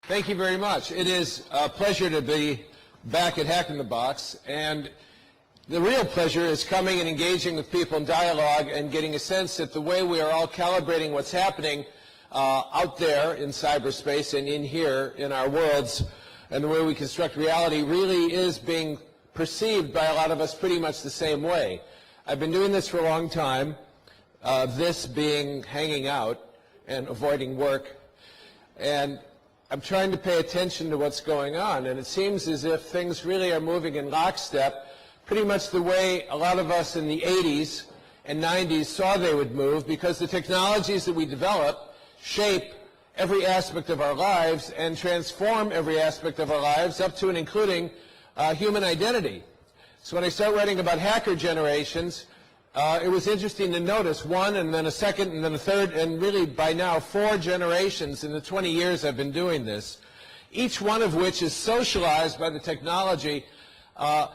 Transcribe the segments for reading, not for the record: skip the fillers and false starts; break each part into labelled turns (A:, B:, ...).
A: Thank you very much. It is a pleasure to be back at Hack in the Box, and the real pleasure is coming and engaging with people in dialogue and getting a sense that the way we are all calibrating what's happening out there in cyberspace and in here in our worlds, and the way we construct reality really is being perceived by a lot of us pretty much the same way. I've been doing this for a long time, this being hanging out and avoiding work, and I'm trying to pay attention to what's going on, and it seems as if things really are moving in lockstep, pretty much the way a lot of us in the 80s and 90s saw they would move, because the technologies that we develop shape every aspect of our lives and transform every aspect of our lives up to and including human identity. So when I start writing about hacker generations, it was interesting to notice one and then a second and then a third and really by now 4 generations in the 20 years I've been doing this, each one of which is socialized by the technology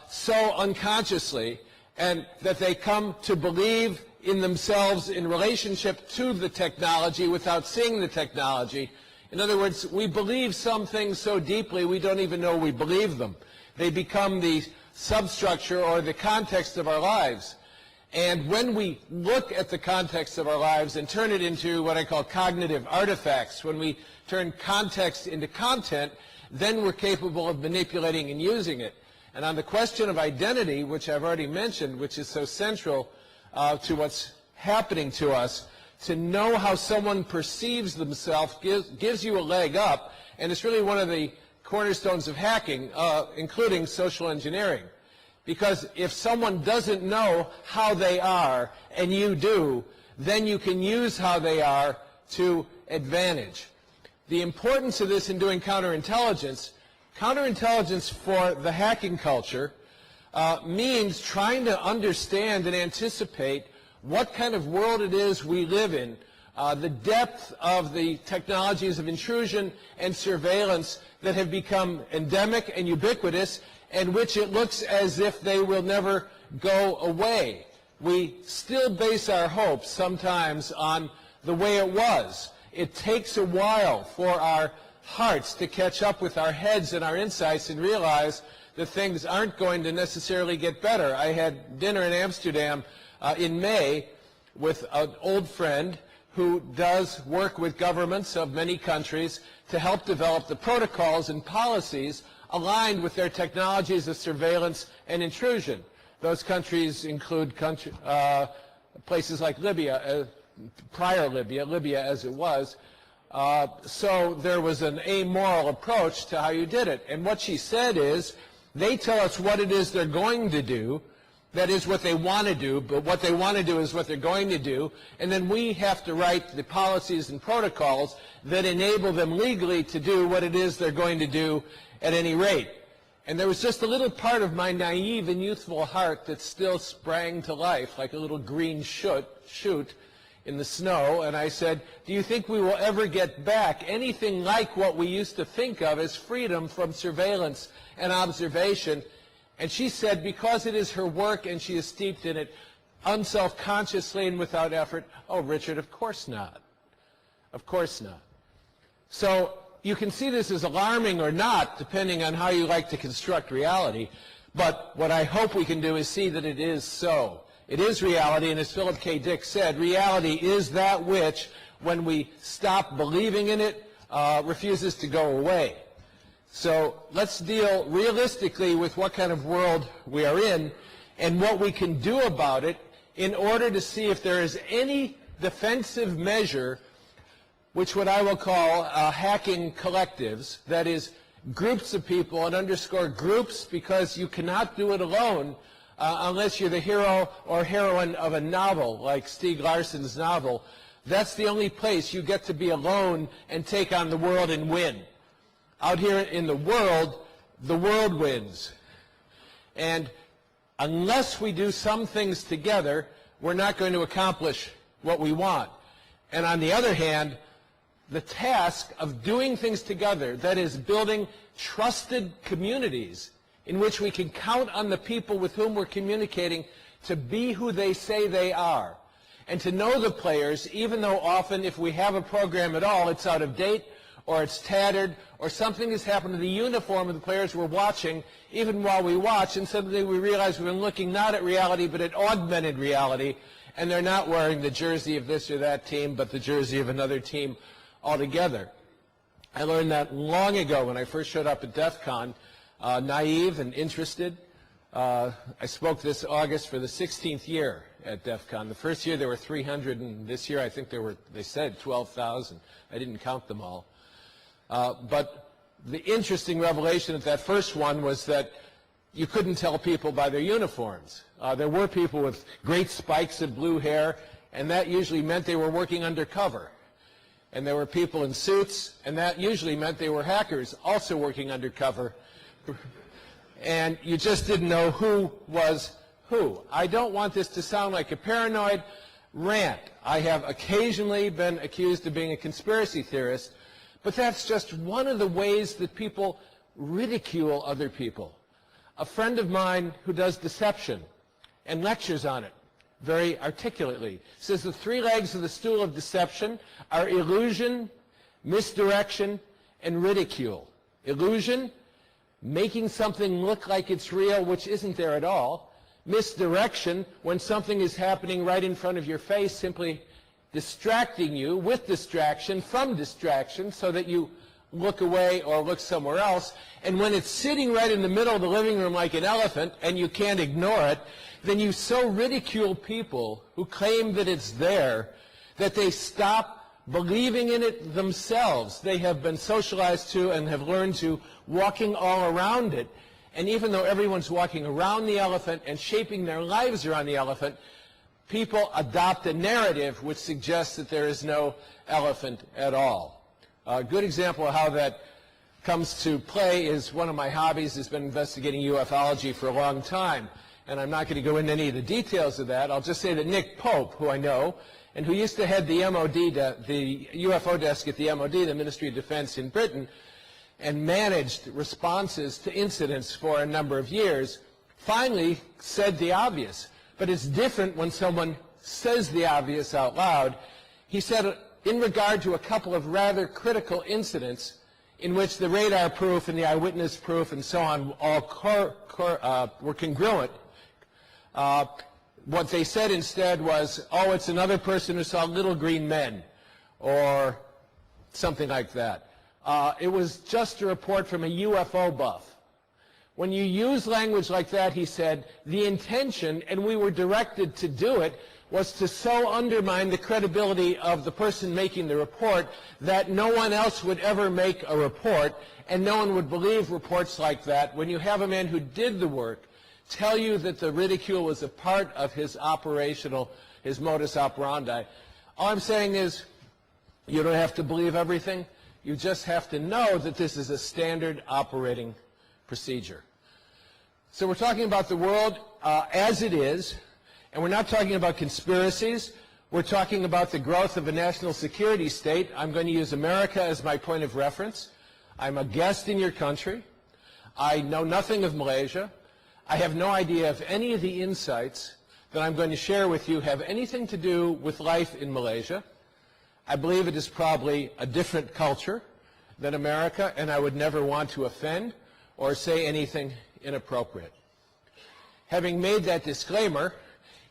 A: so unconsciously, and that they come to believe in themselves in relationship to the technology without seeing the technology. In other words, we believe some things so deeply we don't even know we believe them. They become the substructure or the context of our lives. And when we look at the context of our lives and turn it into what I call cognitive artifacts, when we turn context into content, then we're capable of manipulating and using it. And on the question of identity, which I've already mentioned, which is so central to what's happening to us, to know how someone perceives themselves gives you a leg up, and it's really one of the cornerstones of hacking, including social engineering. Because if someone doesn't know how they are, and you do, then you can use how they are to advantage. The importance of this in doing counterintelligence for the hacking culture means trying to understand and anticipate what kind of world it is we live in, the depth of the technologies of intrusion and surveillance that have become endemic and ubiquitous, and which it looks as if they will never go away. We still base our hopes sometimes on the way it was. It takes a while for our hearts to catch up with our heads and our insights and realize that things aren't going to necessarily get better. I had dinner in Amsterdam in May with an old friend who does work with governments of many countries to help develop the protocols and policies aligned with their technologies of surveillance and intrusion. Those countries include places like Libya, prior Libya as it was. So there was an amoral approach to how you did it. And what she said is, they tell us what it is they're going to do, that is what they want to do, but what they want to do is what they're going to do, and then we have to write the policies and protocols that enable them legally to do what it is they're going to do at any rate. And there was just a little part of my naive and youthful heart that still sprang to life like a little green shoot in the snow, and I said, do you think we will ever get back anything like what we used to think of as freedom from surveillance and observation? And she said, because it is her work and she is steeped in it unselfconsciously and without effort, oh, Richard, of course not. Of course not. So you can see this as alarming or not, depending on how you like to construct reality. But what I hope we can do is see that it is so. It is reality, and as Philip K. Dick said, reality is that which, when we stop believing in it, refuses to go away. So let's deal realistically with what kind of world we are in and what we can do about it in order to see if there is any defensive measure, which what I will call hacking collectives, that is groups of people, and underscore groups because you cannot do it alone unless you're the hero or heroine of a novel like Stieg Larsson's novel. That's the only place you get to be alone and take on the world and win. Out here in the world wins. And unless we do some things together, we're not going to accomplish what we want. And on the other hand, the task of doing things together, that is building trusted communities in which we can count on the people with whom we're communicating to be who they say they are, and to know the players, even though often if we have a program at all, it's out of date, or it's tattered, or something has happened to the uniform of the players we're watching, even while we watch, and suddenly we realize we've been looking not at reality, but at augmented reality, and they're not wearing the jersey of this or that team, but the jersey of another team altogether. I learned that long ago when I first showed up at DEF CON, naive and interested. I spoke this August for the 16th year at DEF CON. The first year there were 300, and this year I think they said 12,000. I didn't count them all. But the interesting revelation at that first one was that you couldn't tell people by their uniforms. There were people with great spikes of blue hair, and that usually meant they were working undercover. And there were people in suits, and that usually meant they were hackers, also working undercover. And you just didn't know who was who. I don't want this to sound like a paranoid rant. I have occasionally been accused of being a conspiracy theorist, but that's just one of the ways that people ridicule other people. A friend of mine who does deception and lectures on it very articulately says the three legs of the stool of deception are illusion, misdirection, and ridicule. Illusion, making something look like it's real, which isn't there at all. Misdirection, when something is happening right in front of your face, simply distracting you with distraction from distraction so that you look away or look somewhere else. And when it's sitting right in the middle of the living room like an elephant and you can't ignore it, then you so ridicule people who claim that it's there that they stop believing in it themselves. They have been socialized to and have learned to walking all around it. And even though everyone's walking around the elephant and shaping their lives around the elephant, people adopt a narrative which suggests that there is no elephant at all. A good example of how that comes to play is one of my hobbies has been investigating ufology for a long time. And I'm not going to go into any of the details of that. I'll just say that Nick Pope, who I know, and who used to head the MOD, the UFO desk at the MOD, the Ministry of Defense in Britain, and managed responses to incidents for a number of years, finally said the obvious. But it's different when someone says the obvious out loud. He said, in regard to a couple of rather critical incidents in which the radar proof and the eyewitness proof and so on all were congruent, what they said instead was, oh, it's another person who saw little green men, or something like that. It was just a report from a UFO buff. When you use language like that, he said, the intention, and we were directed to do it, was to so undermine the credibility of the person making the report that no one else would ever make a report, and no one would believe reports like that. When you have a man who did the work tell you that the ridicule was a part of his modus operandi, all I'm saying is you don't have to believe everything. You just have to know that this is a standard operating procedure. So we're talking about the world as it is, and we're not talking about conspiracies. We're talking about the growth of a national security state. I'm going to use America as my point of reference. I'm a guest in your country. I know nothing of Malaysia. I have no idea if any of the insights that I'm going to share with you have anything to do with life in Malaysia. I believe it is probably a different culture than America, and I would never want to offend or say anything inappropriate. Having made that disclaimer,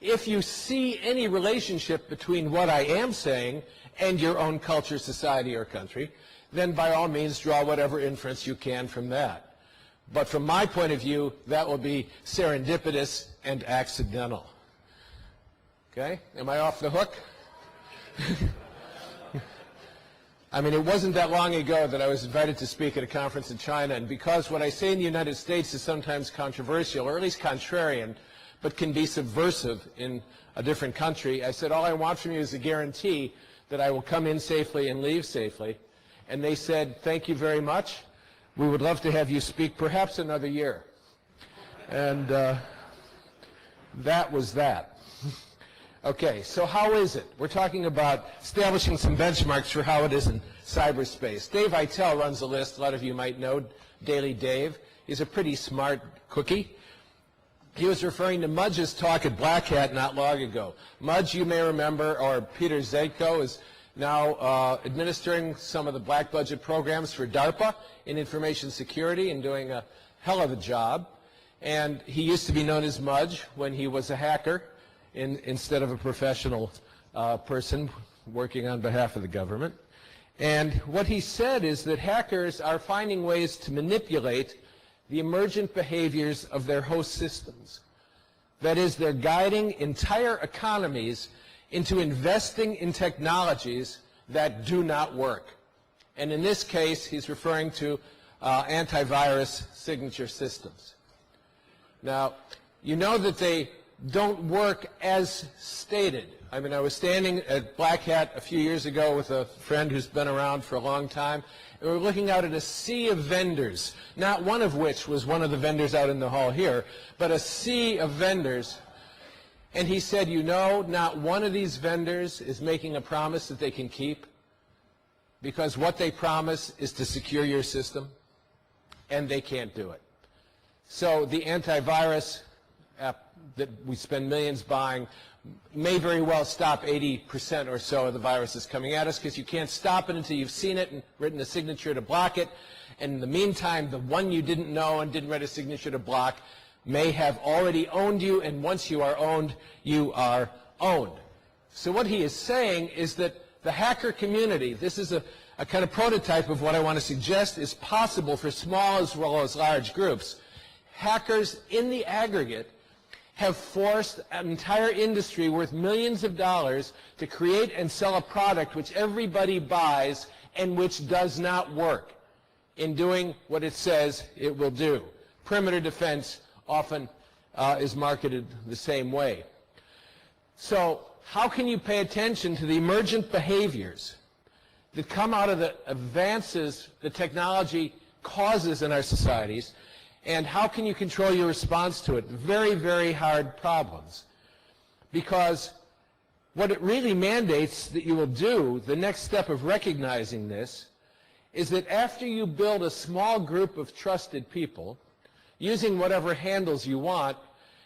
A: if you see any relationship between what I am saying and your own culture, society, or country, then by all means draw whatever inference you can from that. But from my point of view, that will be serendipitous and accidental. Okay? Am I off the hook? I mean, it wasn't that long ago that I was invited to speak at a conference in China, and because what I say in the United States is sometimes controversial, or at least contrarian, but can be subversive in a different country, I said, all I want from you is a guarantee that I will come in safely and leave safely. And they said, thank you very much. We would love to have you speak perhaps another year. And that was that. Okay, so how is it? We're talking about establishing some benchmarks for how it is in cyberspace. Dave Eitel runs the list. A lot of you might know Daily Dave. He's a pretty smart cookie. He was referring to Mudge's talk at Black Hat not long ago. Mudge, you may remember, or Peter Zetko, is now administering some of the black budget programs for DARPA in information security and doing a hell of a job. And he used to be known as Mudge when he was a hacker instead of a professional person working on behalf of the government. And what he said is that hackers are finding ways to manipulate the emergent behaviors of their host systems. That is, they're guiding entire economies into investing in technologies that do not work. And in this case, he's referring to antivirus signature systems. Now, you know that they don't work as stated. I mean, I was standing at Black Hat a few years ago with a friend who's been around for a long time, and we were looking out at a sea of vendors, not one of which was one of the vendors out in the hall here, but a sea of vendors. And he said, you know, not one of these vendors is making a promise that they can keep, because what they promise is to secure your system, and they can't do it. So the antivirus app that we spend millions buying may very well stop 80% or so of the viruses coming at us, because you can't stop it until you've seen it and written a signature to block it. And in the meantime, the one you didn't know and didn't write a signature to block may have already owned you, and once you are owned, you are owned. So what he is saying is that the hacker community, this is a kind of prototype of what I want to suggest is possible for small as well as large groups. Hackers in the aggregate have forced an entire industry worth millions of dollars to create and sell a product which everybody buys and which does not work in doing what it says it will do. Perimeter defense often is marketed the same way. So how can you pay attention to the emergent behaviors that come out of the advances the technology causes in our societies, and how can you control your response to it? Very, very hard problems. Because what it really mandates that you will do, the next step of recognizing this, is that after you build a small group of trusted people, using whatever handles you want,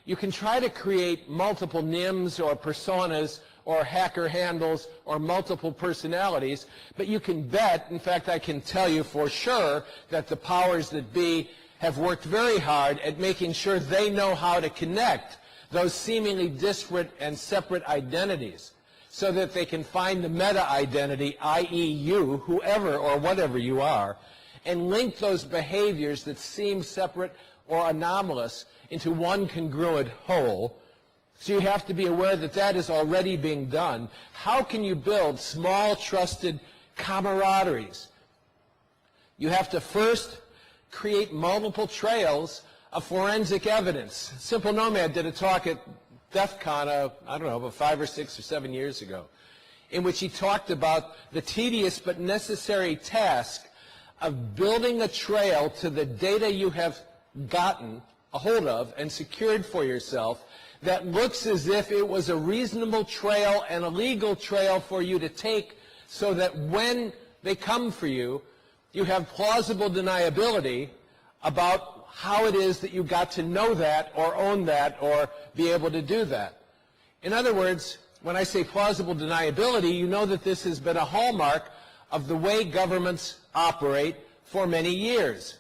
A: you can try to create multiple NIMs or personas or hacker handles or multiple personalities, but you can bet, in fact I can tell you for sure, that the powers that be have worked very hard at making sure they know how to connect those seemingly disparate and separate identities so that they can find the meta identity, i.e. you, whoever or whatever you are, and link those behaviors that seem separate or anomalous into one congruent whole. So you have to be aware that that is already being done. How can you build small, trusted camaraderies? You have to first create multiple trails of forensic evidence. Simple Nomad did a talk at DEF CON, I don't know, about 5 or 6 or 7 years ago, in which he talked about the tedious but necessary task of building a trail to the data you have gotten a hold of and secured for yourself that looks as if it was a reasonable trail and a legal trail for you to take, so that when they come for you, you have plausible deniability about how it is that you got to know that or own that or be able to do that. In other words, when I say plausible deniability, you know that this has been a hallmark of the way governments operate for many years,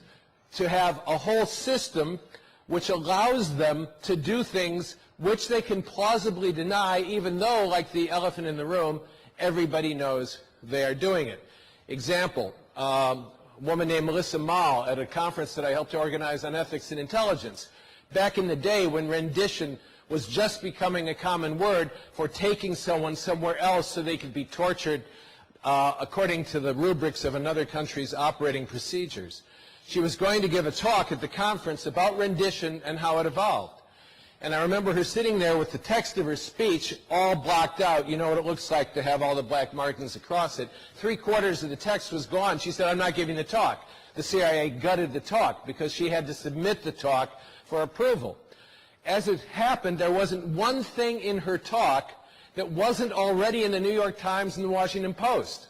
A: to have a whole system which allows them to do things which they can plausibly deny, even though, like the elephant in the room, everybody knows they are doing it. Example, a woman named Melissa Mall at a conference that I helped to organize on ethics and intelligence. Back in the day when rendition was just becoming a common word for taking someone somewhere else so they could be tortured according to the rubrics of another country's operating procedures. She was going to give a talk at the conference about rendition and how it evolved. And I remember her sitting there with the text of her speech all blocked out. You know what it looks like to have all the black markings across it. 3/4 of the text was gone. She said, I'm not giving the talk. The CIA gutted the talk because she had to submit the talk for approval. As it happened, there wasn't one thing in her talk that wasn't already in the New York Times and the Washington Post.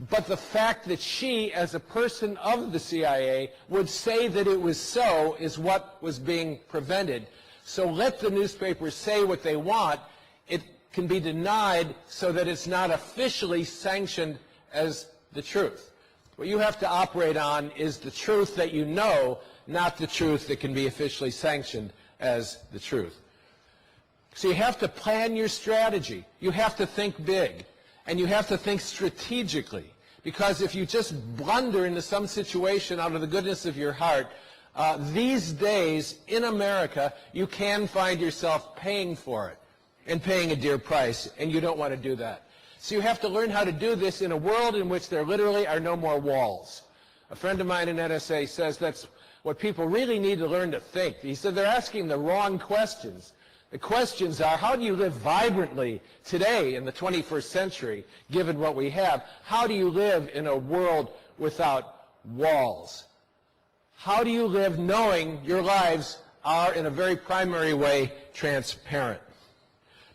A: But the fact that she, as a person of the CIA, would say that it was so is what was being prevented. So let the newspapers say what they want. It can be denied so that it's not officially sanctioned as the truth. What you have to operate on is the truth that you know, not the truth that can be officially sanctioned as the truth. So you have to plan your strategy. You have to think big, and you have to think strategically, because if you just blunder into some situation out of the goodness of your heart, these days in America, you can find yourself paying for it and paying a dear price, and you don't want to do that. So you have to learn how to do this in a world in which there literally are no more walls. A friend of mine in NSA says that's what people really need to learn to think. He said they're asking the wrong questions. The questions are, how do you live vibrantly today in the 21st century, given what we have? How do you live in a world without walls? How do you live knowing your lives are, in a very primary way, transparent?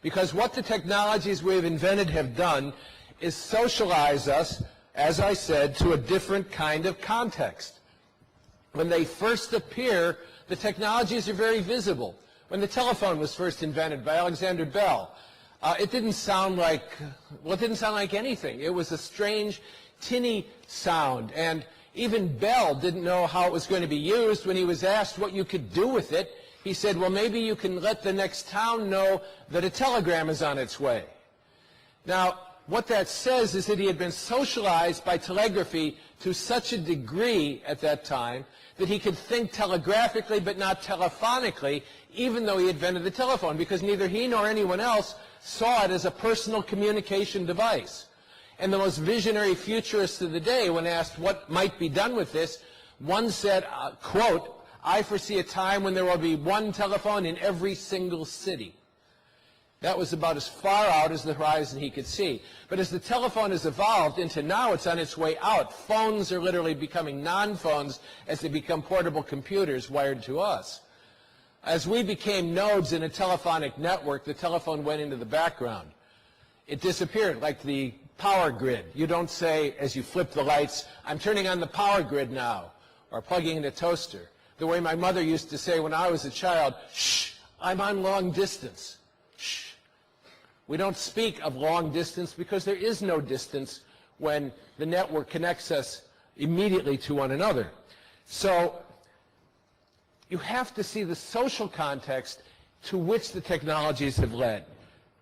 A: Because what the technologies we've invented have done is socialize us, as I said, to a different kind of context. When they first appear, the technologies are very visible. When the telephone was first invented by Alexander Bell, it didn't sound like anything. It was a strange, tinny sound, and even Bell didn't know how it was going to be used. When he was asked what you could do with it, he said, well, maybe you can let the next town know that a telegram is on its way. Now, what that says is that he had been socialized by telegraphy to such a degree at that time that he could think telegraphically but not telephonically, even though he invented the telephone, because neither he nor anyone else saw it as a personal communication device. And the most visionary futurists of the day, when asked what might be done with this, one said, quote, "I foresee a time when there will be one telephone in every single city." That was about as far out as the horizon he could see. But as the telephone has evolved into now, it's on its way out. Phones are literally becoming non-phones as they become portable computers wired to us. As we became nodes in a telephonic network, the telephone went into the background. It disappeared like the power grid. You don't say, as you flip the lights, "I'm turning on the power grid now," or plugging in a toaster. The way my mother used to say when I was a child, "Shh, I'm on long distance." Shh. We don't speak of long distance because there is no distance when the network connects us immediately to one another. So you have to see the social context to which the technologies have led.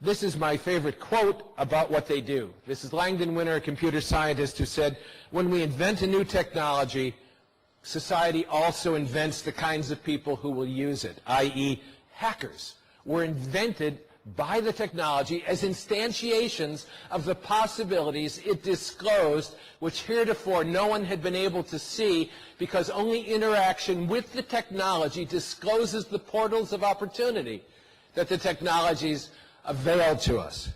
A: This is my favorite quote about what they do. This is Langdon Winner, a computer scientist, who said, "When we invent a new technology, society also invents the kinds of people who will use it," i.e. hackers were invented by the technology as instantiations of the possibilities it disclosed, which heretofore no one had been able to see, because only interaction with the technology discloses the portals of opportunity that the technologies avail to us.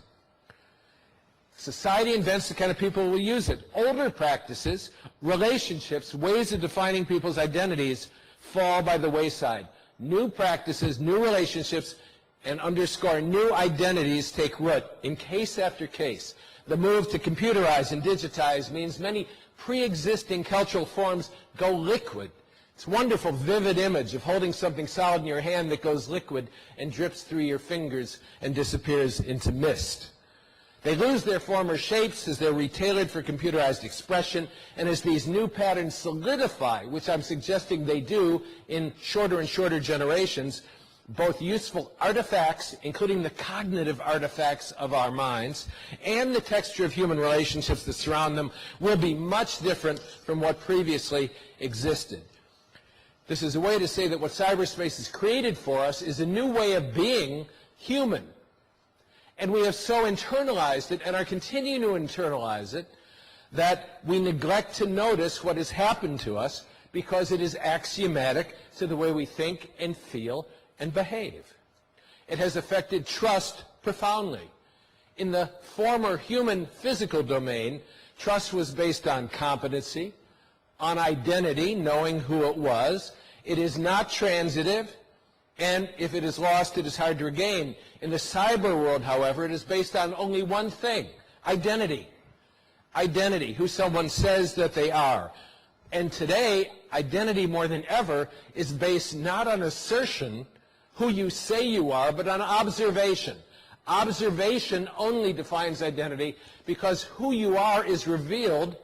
A: Society invents the kind of people who will use it. Older practices, relationships, ways of defining people's identities fall by the wayside. New practices, new relationships, and underscore new identities take root in case after case. The move to computerize and digitize means many pre-existing cultural forms go liquid. It's a wonderful, vivid image of holding something solid in your hand that goes liquid and drips through your fingers and disappears into mist. They lose their former shapes as they're retailored for computerized expression, and as these new patterns solidify, which I'm suggesting they do in shorter and shorter generations, both useful artifacts, including the cognitive artifacts of our minds, and the texture of human relationships that surround them will be much different from what previously existed. This is a way to say that what cyberspace has created for us is a new way of being human. And we have so internalized it and are continuing to internalize it that we neglect to notice what has happened to us because it is axiomatic to the way we think and feel and behave. It has affected trust profoundly. In the former human physical domain, trust was based on competency, on identity, knowing who it was. It is not transitive, and if it is lost, it is hard to regain. In the cyber world, however, it is based on only one thing: identity. Identity, who someone says that they are. And today, identity more than ever is based not on assertion, who you say you are, but on observation. Observation only defines identity because who you are is revealed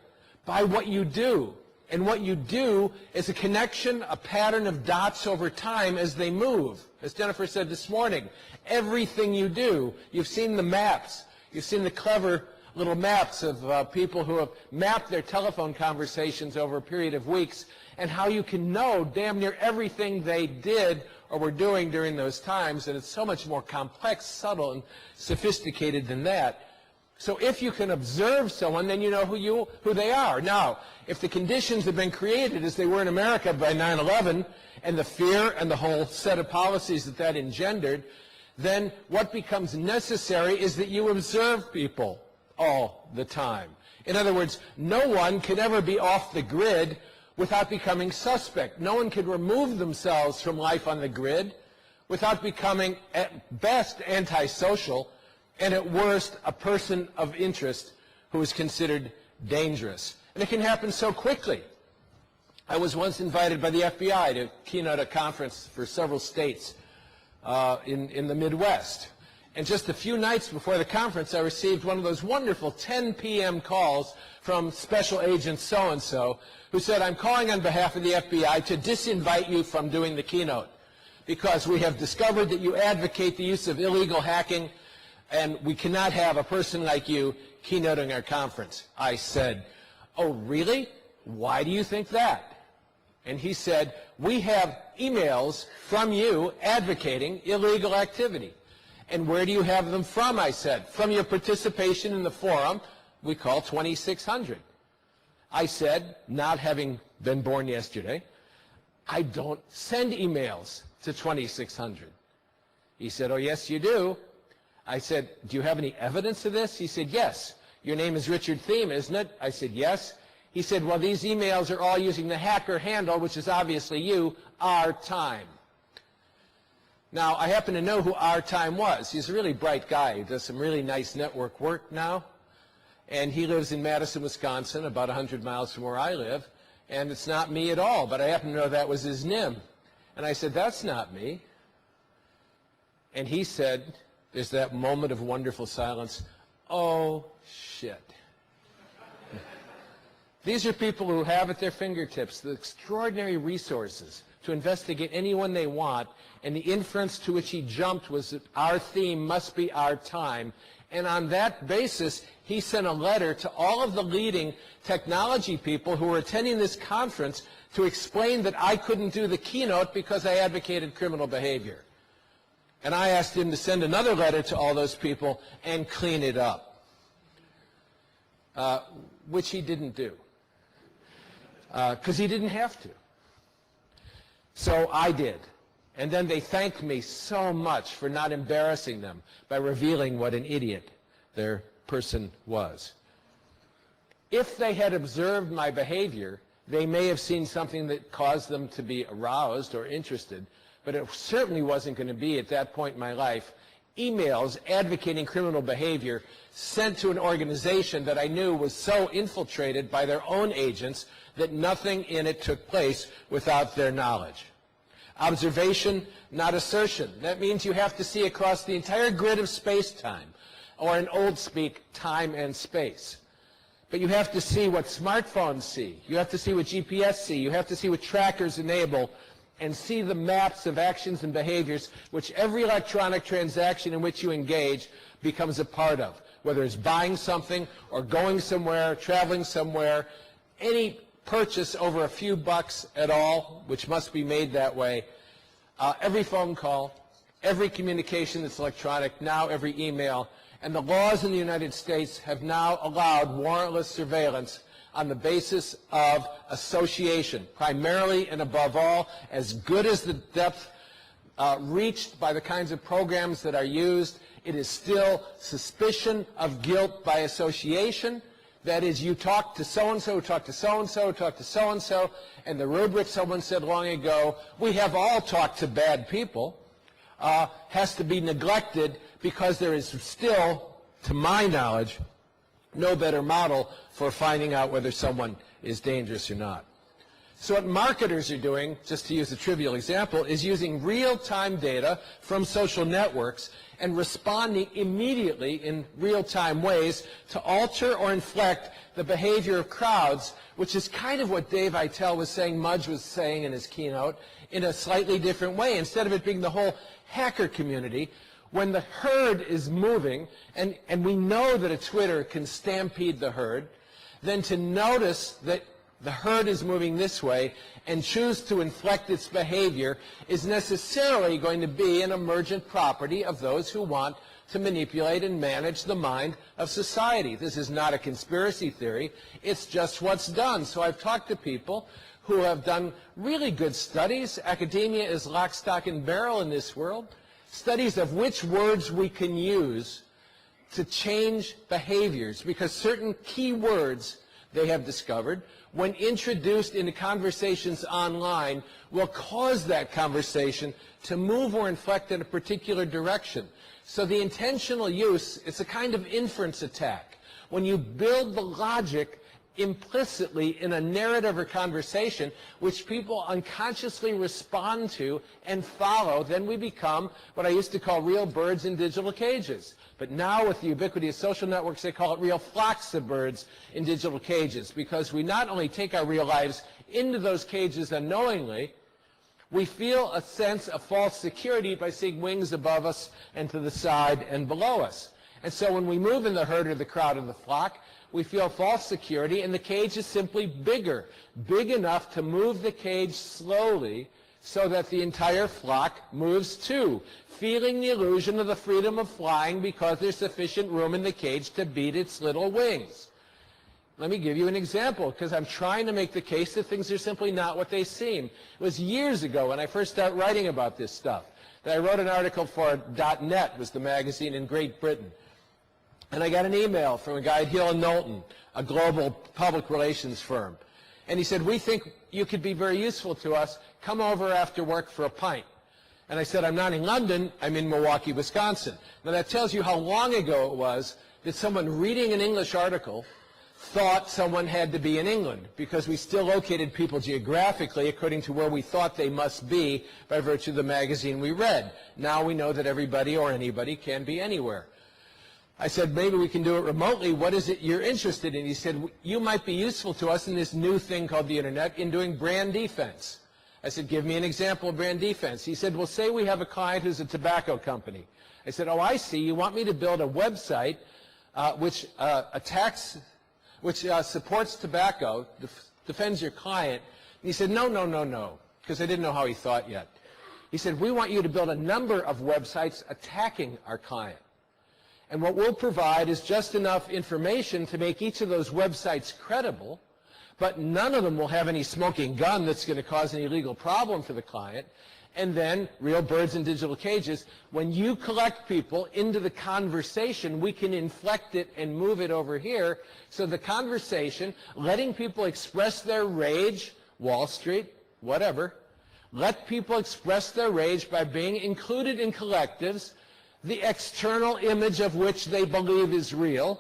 A: by what you do. And what you do is a connection, a pattern of dots over time as they move. As Jennifer said this morning, everything you do, you've seen the maps. You've seen the clever little maps of people who have mapped their telephone conversations over a period of weeks and how you can know damn near everything they did or were doing during those times. And it's so much more complex, subtle, and sophisticated than that. So if you can observe someone, then you know who they are. Now, if the conditions have been created as they were in America by 9/11 and the fear and the whole set of policies that engendered, then what becomes necessary is that you observe people all the time. In other words, no one can ever be off the grid without becoming suspect. No one can remove themselves from life on the grid without becoming, at best, antisocial, and at worst, a person of interest who is considered dangerous. And it can happen so quickly. I was once invited by the FBI to keynote a conference for several states in the Midwest. And just a few nights before the conference, I received one of those wonderful 10 p.m. calls from Special Agent so-and-so who said, "I'm calling on behalf of the FBI to disinvite you from doing the keynote because we have discovered that you advocate the use of illegal hacking and we cannot have a person like you keynoting our conference." I said, "Oh, really? Why do you think that?" And he said, "We have emails from you advocating illegal activity." "And where do you have them from?" I said. "From your participation in the forum we call 2600. I said, not having been born yesterday, "I don't send emails to 2600. He said, "Oh, yes, you do." I said, "Do you have any evidence of this?" He said, "Yes. Your name is Richard Thieme, isn't it?" I said, "Yes." He said, "Well, these emails are all using the hacker handle, which is obviously you, our time." Now, I happen to know who our time was. He's a really bright guy. He does some really nice network work now. And he lives in Madison, Wisconsin, about 100 miles from where I live. And it's not me at all, but I happen to know that was his NIM. And I said, "That's not me." And he said, there's that moment of wonderful silence, "Oh, shit." These are people who have at their fingertips the extraordinary resources to investigate anyone they want, and the inference to which he jumped was that our theme must be our time. And on that basis, he sent a letter to all of the leading technology people who were attending this conference to explain that I couldn't do the keynote because I advocated criminal behavior. And I asked him to send another letter to all those people and clean it up, which he didn't do, because he didn't have to. So I did. And then they thanked me so much for not embarrassing them by revealing what an idiot their person was. If they had observed my behavior, they may have seen something that caused them to be aroused or interested, but it certainly wasn't going to be, at that point in my life, emails advocating criminal behavior sent to an organization that I knew was so infiltrated by their own agents that nothing in it took place without their knowledge. Observation, not assertion. That means you have to see across the entire grid of space-time, or in old speak, time and space. But you have to see what smartphones see. You have to see what GPS see. You have to see what trackers enable, and see the maps of actions and behaviors which every electronic transaction in which you engage becomes a part of, whether it's buying something or going somewhere, traveling somewhere, any purchase over a few bucks at all, which must be made that way, every phone call, every communication that's electronic, now every email. And the laws in the United States have now allowed warrantless surveillance on the basis of association, primarily and above all, as good as the depth reached by the kinds of programs that are used, it is still suspicion of guilt by association. That is, you talk to so-and-so, talk to so-and-so, talk to so-and-so, and the rubric someone said long ago, "We have all talked to bad people," has to be neglected because there is still, to my knowledge, no better model for finding out whether someone is dangerous or not. So what marketers are doing, just to use a trivial example, is using real-time data from social networks and responding immediately in real-time ways to alter or inflect the behavior of crowds, which is kind of what Dave Eitel was saying, Mudge was saying in his keynote, in a slightly different way. Instead of it being the whole hacker community, when the herd is moving, and we know that a Twitter can stampede the herd, then to notice that the herd is moving this way and choose to inflect its behavior is necessarily going to be an emergent property of those who want to manipulate and manage the mind of society. This is not a conspiracy theory. It's just what's done. So I've talked to people who have done really good studies. Academia is lock, stock, and barrel in this world. Studies of which words we can use to change behaviors, because certain key words they have discovered, when introduced into conversations online, will cause that conversation to move or inflect in a particular direction. So the intentional use, it's a kind of inference attack. When you build the logic implicitly in a narrative or conversation which people unconsciously respond to and follow, then we become what I used to call real birds in digital cages. But now with the ubiquity of social networks, they call it real flocks of birds in digital cages, because we not only take our real lives into those cages unknowingly, we feel a sense of false security by seeing wings above us and to the side and below us. And so when we move in the herd or the crowd or the flock, we feel false security, and the cage is simply bigger, big enough to move the cage slowly so that the entire flock moves too, feeling the illusion of the freedom of flying because there's sufficient room in the cage to beat its little wings. Let me give you an example, because I'm trying to make the case that things are simply not what they seem. It was years ago when I first started writing about this stuff that I wrote an article for .NET, was the magazine in Great Britain. And I got an email from a guy at Hill & Knowlton, a global public relations firm. And he said, "We think you could be very useful to us. Come over after work for a pint." And I said, "I'm not in London, I'm in Milwaukee, Wisconsin." Now that tells you how long ago it was that someone reading an English article thought someone had to be in England, because we still located people geographically according to where we thought they must be by virtue of the magazine we read. Now we know that everybody or anybody can be anywhere. I said, "Maybe we can do it remotely. What is it you're interested in?" He said, "You might be useful to us in this new thing called the Internet in doing brand defense." I said, "Give me an example of brand defense." He said, "Well, say we have a client who's a tobacco company." I said, "Oh, I see. You want me to build a website which supports tobacco, defends your client." And he said, "No, no, no, no," because I didn't know how he thought yet. He said, "We want you to build a number of websites attacking our client. And what we'll provide is just enough information to make each of those websites credible, but none of them will have any smoking gun that's going to cause any legal problem for the client. And then, real birds in digital cages, when you collect people into the conversation, we can inflect it and move it over here. So the conversation, letting people express their rage, Wall Street, whatever, let people express their rage by being included in collectives, the external image of which they believe is real,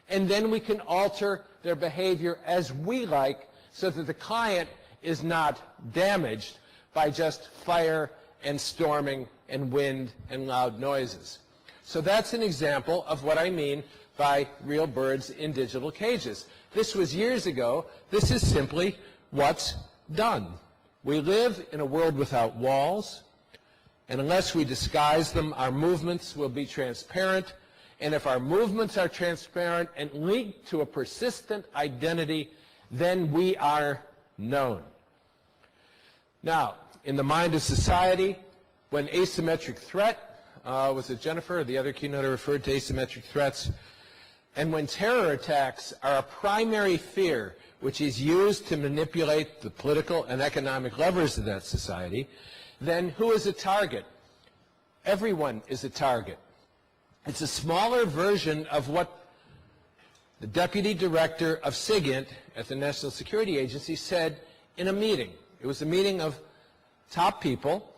A: and then we can alter their behavior as we like so that the client is not damaged by just fire and storming and wind and loud noises. So that's an example of what I mean by real birds in digital cages. This was years ago. This is simply what's done. We live in a world without walls, and unless we disguise them, our movements will be transparent. And if our movements are transparent and linked to a persistent identity, then we are known. Now, in the mind of society, when asymmetric threat, was it Jennifer or the other keynote referred to asymmetric threats, and when terror attacks are a primary fear which is used to manipulate the political and economic levers of that society, then who is a target? Everyone is a target. It's a smaller version of what the deputy director of SIGINT at the National Security Agency said in a meeting. It was a meeting of top people,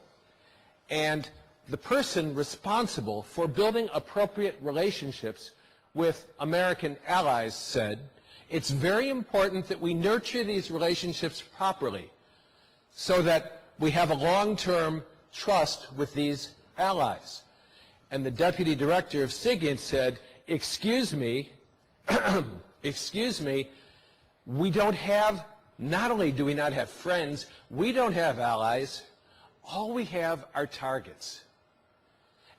A: and the person responsible for building appropriate relationships with American allies said, "It's very important that we nurture these relationships properly. so that we have a long-term trust with these allies. And the deputy director of SIGINT said, excuse me, excuse me, we don't have, not only do we not have friends, we don't have allies, all we have are targets.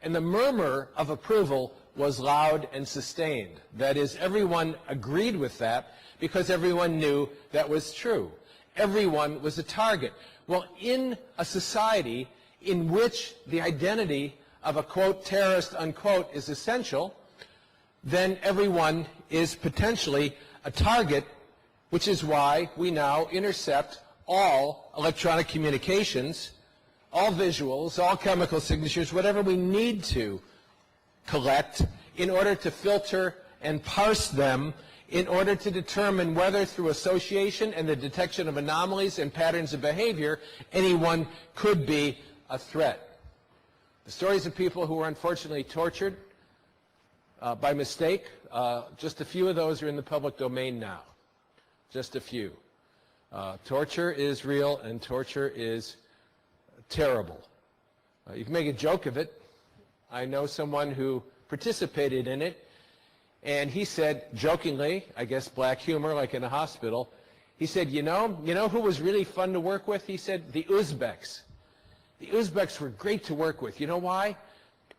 A: And the murmur of approval was loud and sustained. That is, everyone agreed with that because everyone knew that was true. Everyone was a target. Well, in a society in which the identity of a, quote, terrorist, unquote, is essential, then everyone is potentially a target, which is why we now intercept all electronic communications, all visuals, all chemical signatures, whatever we need to collect in order to filter and parse them in order to determine whether through association and the detection of anomalies and patterns of behavior anyone could be a threat. The stories of people who were unfortunately tortured by mistake, just a few of those are in the public domain now. Just a few. Torture is real and torture is terrible. You can make a joke of it. I know someone who participated in it, and he said, jokingly, I guess black humor like in a hospital, he said, you know who was really fun to work with? He said, the Uzbeks. The Uzbeks were great to work with. You know why?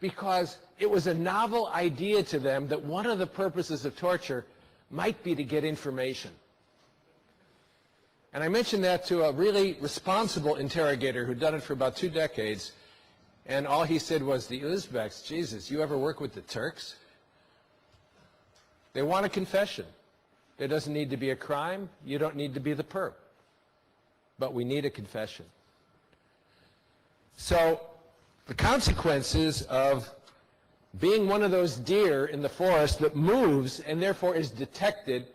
A: Because it was a novel idea to them that one of the purposes of torture might be to get information. And I mentioned that to a really responsible interrogator who'd done it for about 2 decades, and all he said was, the Uzbeks, Jesus, you ever work with the Turks? They want a confession. There doesn't need to be a crime. You don't need to be the perp. But we need a confession. So the consequences of being one of those deer in the forest that moves and therefore is detected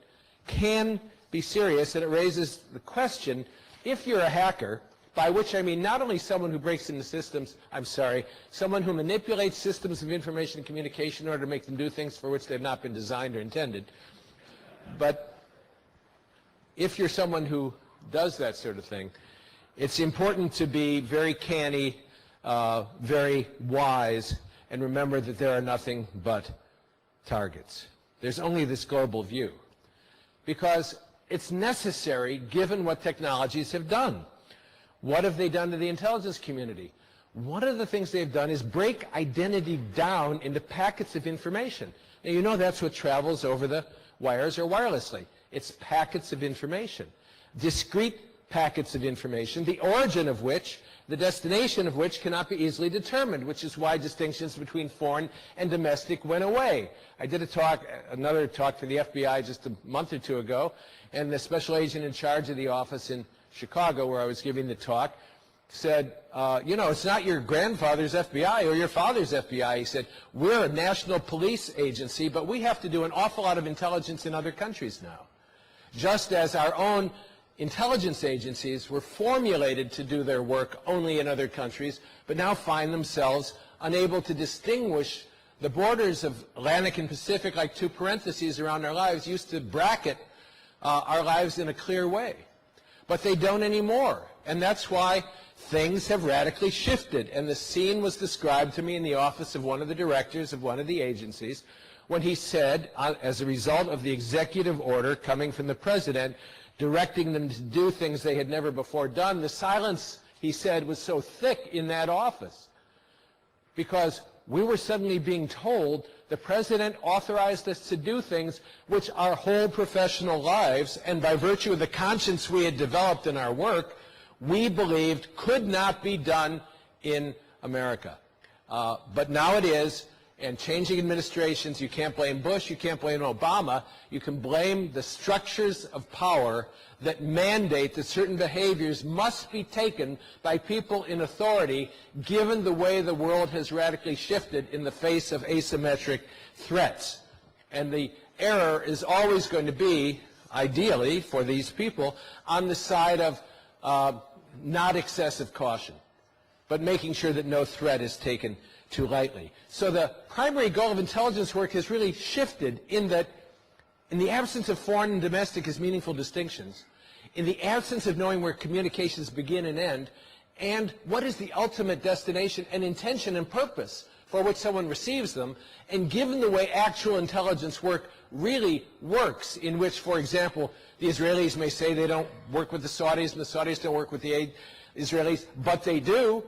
A: can be serious, and it raises the question, if you're a hacker, by which I mean not only someone who breaks into systems, someone who manipulates systems of information and communication in order to make them do things for which they've not been designed or intended, but if you're someone who does that sort of thing, it's important to be very canny, very wise, and remember that there are nothing but targets. There's only this global view, because it's necessary given what technologies have done. What have they done to the intelligence community? One of the things they've done is break identity down into packets of information. Now, you know that's what travels over the wires or wirelessly. It's packets of information, discrete packets of information, the origin of which, the destination of which cannot be easily determined, which is why distinctions between foreign and domestic went away. I did another talk for the FBI just a month or 2 ago, and the special agent in charge of the office in Chicago, where I was giving the talk, said, it's not your grandfather's FBI or your father's FBI. He said, we're a national police agency, but we have to do an awful lot of intelligence in other countries now. Just as our own intelligence agencies were formulated to do their work only in other countries, but now find themselves unable to distinguish the borders of Atlantic and Pacific like 2 parentheses around our lives, used to bracket our lives in a clear way. But they don't anymore, and that's why things have radically shifted. And the scene was described to me in the office of one of the directors of one of the agencies when he said, as a result of the executive order coming from the president directing them to do things they had never before done, the silence, he said, was so thick in that office because we were suddenly being told the president authorized us to do things which our whole professional lives, and by virtue of the conscience we had developed in our work, we believed could not be done in America. But now it is, and changing administrations, you can't blame Bush, you can't blame Obama, you can blame the structures of power that mandate that certain behaviors must be taken by people in authority given the way the world has radically shifted in the face of asymmetric threats. And the error is always going to be, ideally, for these people, on the side of not excessive caution, but making sure that no threat is taken too lightly. So the primary goal of intelligence work has really shifted in that, in the absence of foreign and domestic as meaningful distinctions, in the absence of knowing where communications begin and end, and what is the ultimate destination and intention and purpose for which someone receives them, and given the way actual intelligence work really works, in which, for example, the Israelis may say they don't work with the Saudis and the Saudis don't work with the Israelis, but they do.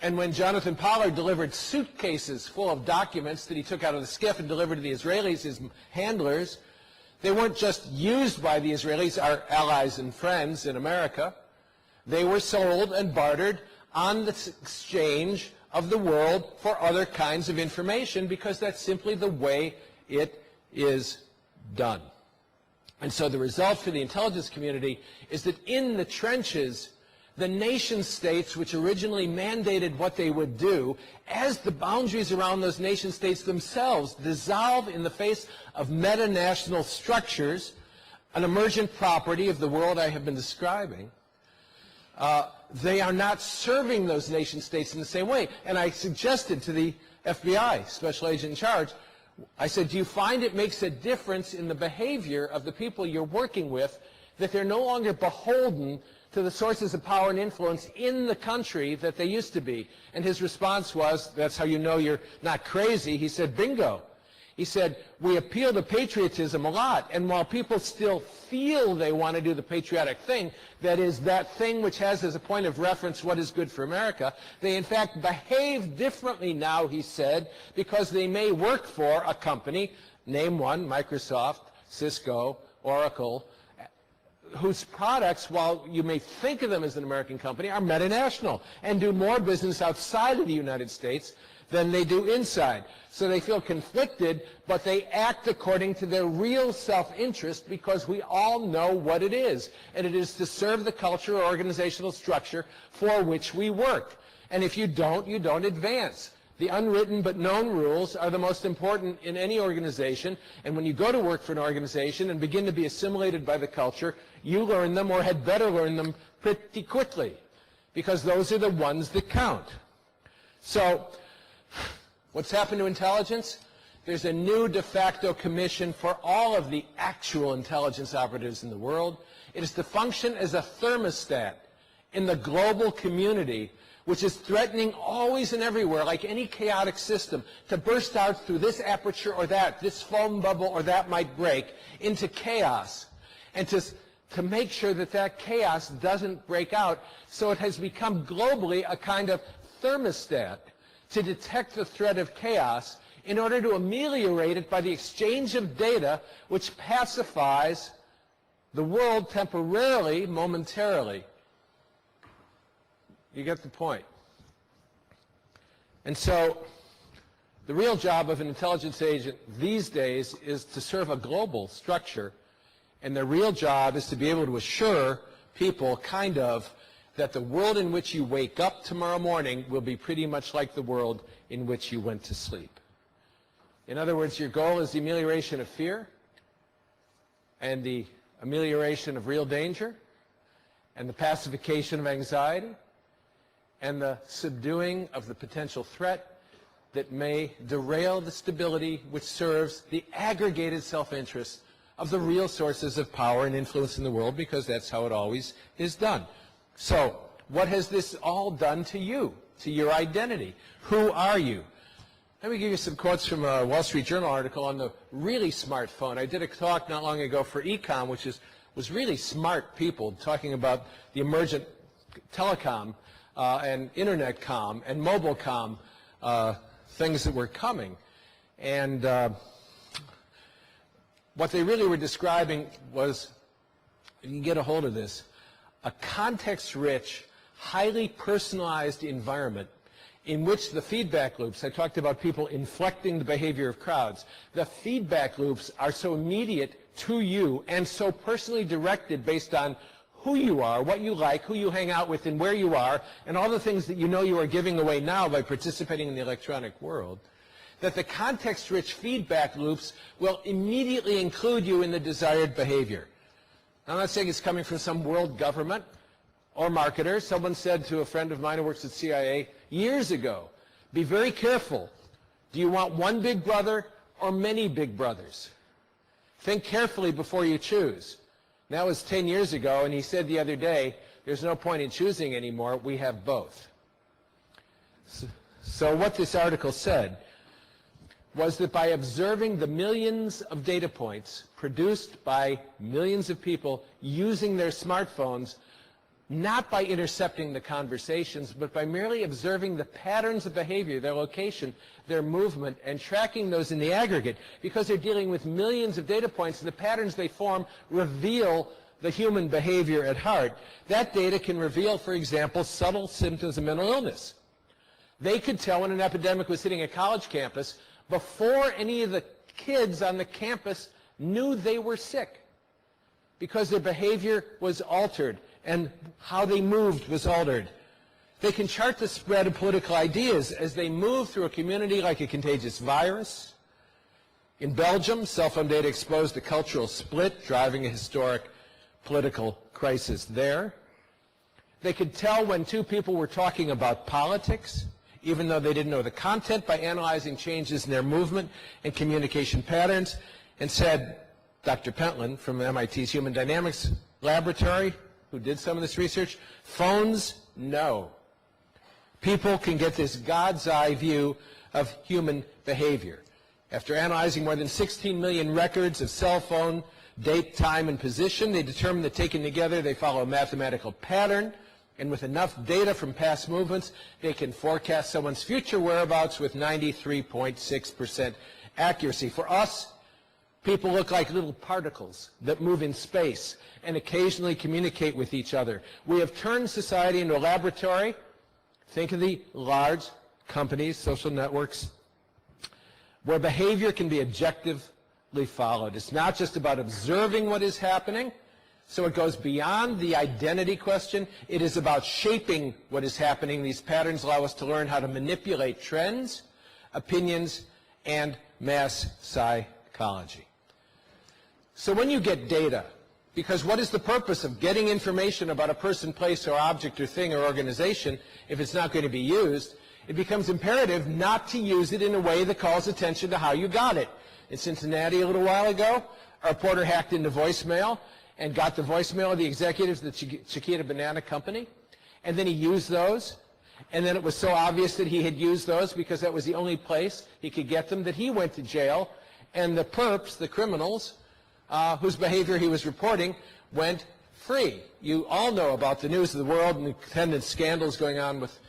A: And when Jonathan Pollard delivered suitcases full of documents that he took out of the skiff and delivered to the Israelis, his handlers, they weren't just used by the Israelis, our allies and friends in America. They were sold and bartered on the exchange of the world for other kinds of information, because that's simply the way it is done. And so the result for the intelligence community is that in the trenches, the nation states which originally mandated what they would do, as the boundaries around those nation states themselves dissolve in the face of meta-national structures, an emergent property of the world I have been describing, they are not serving those nation states in the same way. And I suggested to the FBI, special agent in charge, I said, do you find it makes a difference in the behavior of the people you're working with, that they're no longer beholden to the sources of power and influence in the country that they used to be? And his response was, that's how you know you're not crazy. He said, bingo. He said, we appeal to patriotism a lot, and while people still feel they want to do the patriotic thing, that is, that thing which has as a point of reference what is good for America, they in fact behave differently now, he said, because they may work for a company, name one, Microsoft, Cisco, Oracle, whose products, while you may think of them as an American company, are metanational and do more business outside of the United States than they do inside. So they feel conflicted, but they act according to their real self-interest, because we all know what it is. And it is to serve the culture or organizational structure for which we work. And if you don't advance. The unwritten but known rules are the most important in any organization. And when you go to work for an organization and begin to be assimilated by the culture, you learn them, or had better learn them, pretty quickly, because those are the ones that count. So what's happened to intelligence? There's a new de facto commission for all of the actual intelligence operatives in the world. It is to function as a thermostat in the global community, which is threatening always and everywhere, like any chaotic system, to burst out through this aperture or that, this foam bubble or that might break, into chaos, and to make sure that that chaos doesn't break out. So it has become globally a kind of thermostat to detect the threat of chaos in order to ameliorate it by the exchange of data, which pacifies the world temporarily, momentarily. You get the point. And so the real job of an intelligence agent these days is to serve a global structure, and their real job is to be able to assure people, kind of, that the world in which you wake up tomorrow morning will be pretty much like the world in which you went to sleep. In other words, your goal is the amelioration of fear and the amelioration of real danger and the pacification of anxiety and the subduing of the potential threat that may derail the stability which serves the aggregated self-interest of the real sources of power and influence in the world, because that's how it always is done. So, what has this all done to you, to your identity? Who are you? Let me give you some quotes from a Wall Street Journal article on the really smartphone. I did a talk not long ago for Ecom, which was really smart people talking about the emergent telecom and internet comm and mobile comm things that were coming. And what they really were describing was, if you can get a hold of this, a context-rich, highly personalized environment in which the feedback loops, I talked about people inflecting the behavior of crowds, the feedback loops are so immediate to you and so personally directed based on who you are, what you like, who you hang out with, and where you are, and all the things that you know you are giving away now by participating in the electronic world, that the context-rich feedback loops will immediately include you in the desired behavior. I'm not saying it's coming from some world government or marketers. Someone said to a friend of mine who works at CIA years ago, be very careful. Do you want one big brother or many big brothers? Think carefully before you choose. That was 10 years ago, and he said the other day, there's no point in choosing anymore, we have both. So what this article said was that by observing the millions of data points produced by millions of people using their smartphones, not by intercepting the conversations, but by merely observing the patterns of behavior, their location, their movement, and tracking those in the aggregate, because they're dealing with millions of data points, and the patterns they form reveal the human behavior at heart. That data can reveal, for example, subtle symptoms of mental illness. They could tell when an epidemic was hitting a college campus before any of the kids on the campus knew they were sick, because their behavior was altered and how they moved was altered. They can chart the spread of political ideas as they move through a community like a contagious virus. In Belgium, cell phone data exposed a cultural split, driving a historic political crisis there. They could tell when two people were talking about politics, even though they didn't know the content, by analyzing changes in their movement and communication patterns, and said, Dr. Pentland from MIT's Human Dynamics Laboratory, who did some of this research, phones, no. People can get this God's eye view of human behavior. After analyzing more than 16 million records of cell phone date, time, and position, they determined that taken together they follow a mathematical pattern, and with enough data from past movements, they can forecast someone's future whereabouts with 93.6% accuracy. For us, people look like little particles that move in space and occasionally communicate with each other. We have turned society into a laboratory. Think of the large companies, social networks, where behavior can be objectively followed. It's not just about observing what is happening, so it goes beyond the identity question. It is about shaping what is happening. These patterns allow us to learn how to manipulate trends, opinions, and mass psychology. So when you get data, because what is the purpose of getting information about a person, place, or object, or thing, or organization if it's not going to be used? It becomes imperative not to use it in a way that calls attention to how you got it. In Cincinnati a little while ago, a reporter hacked into voicemail and got the voicemail of the executives of the Chiquita Banana Company, and then he used those, and then it was so obvious that he had used those because that was the only place he could get them that he went to jail, and the perps, the criminals, whose behavior he was reporting, went free. You all know about the news of the world and the attendant scandals going on with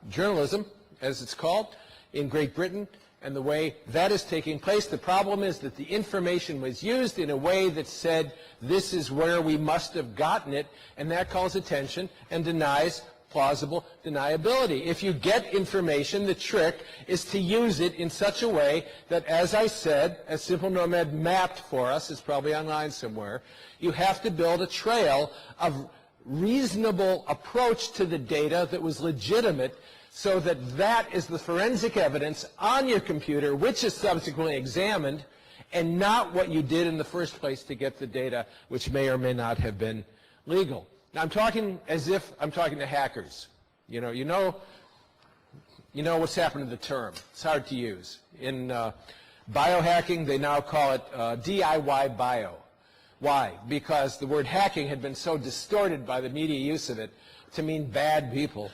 A: journalism, as it's called, in Great Britain, and the way that is taking place. The problem is that the information was used in a way that said, this is where we must have gotten it, and that calls attention and denies plausible deniability. If you get information, the trick is to use it in such a way that, as I said, as Simple Nomad mapped for us, it's probably online somewhere, you have to build a trail of reasonable approach to the data that was legitimate, so that that is the forensic evidence on your computer, which is subsequently examined, and not what you did in the first place to get the data, which may or may not have been legal. Now, I'm talking as if I'm talking to hackers. You know what's happened to the term. It's hard to use. In biohacking, they now call it DIY bio. Why? Because the word hacking had been so distorted by the media use of it to mean bad people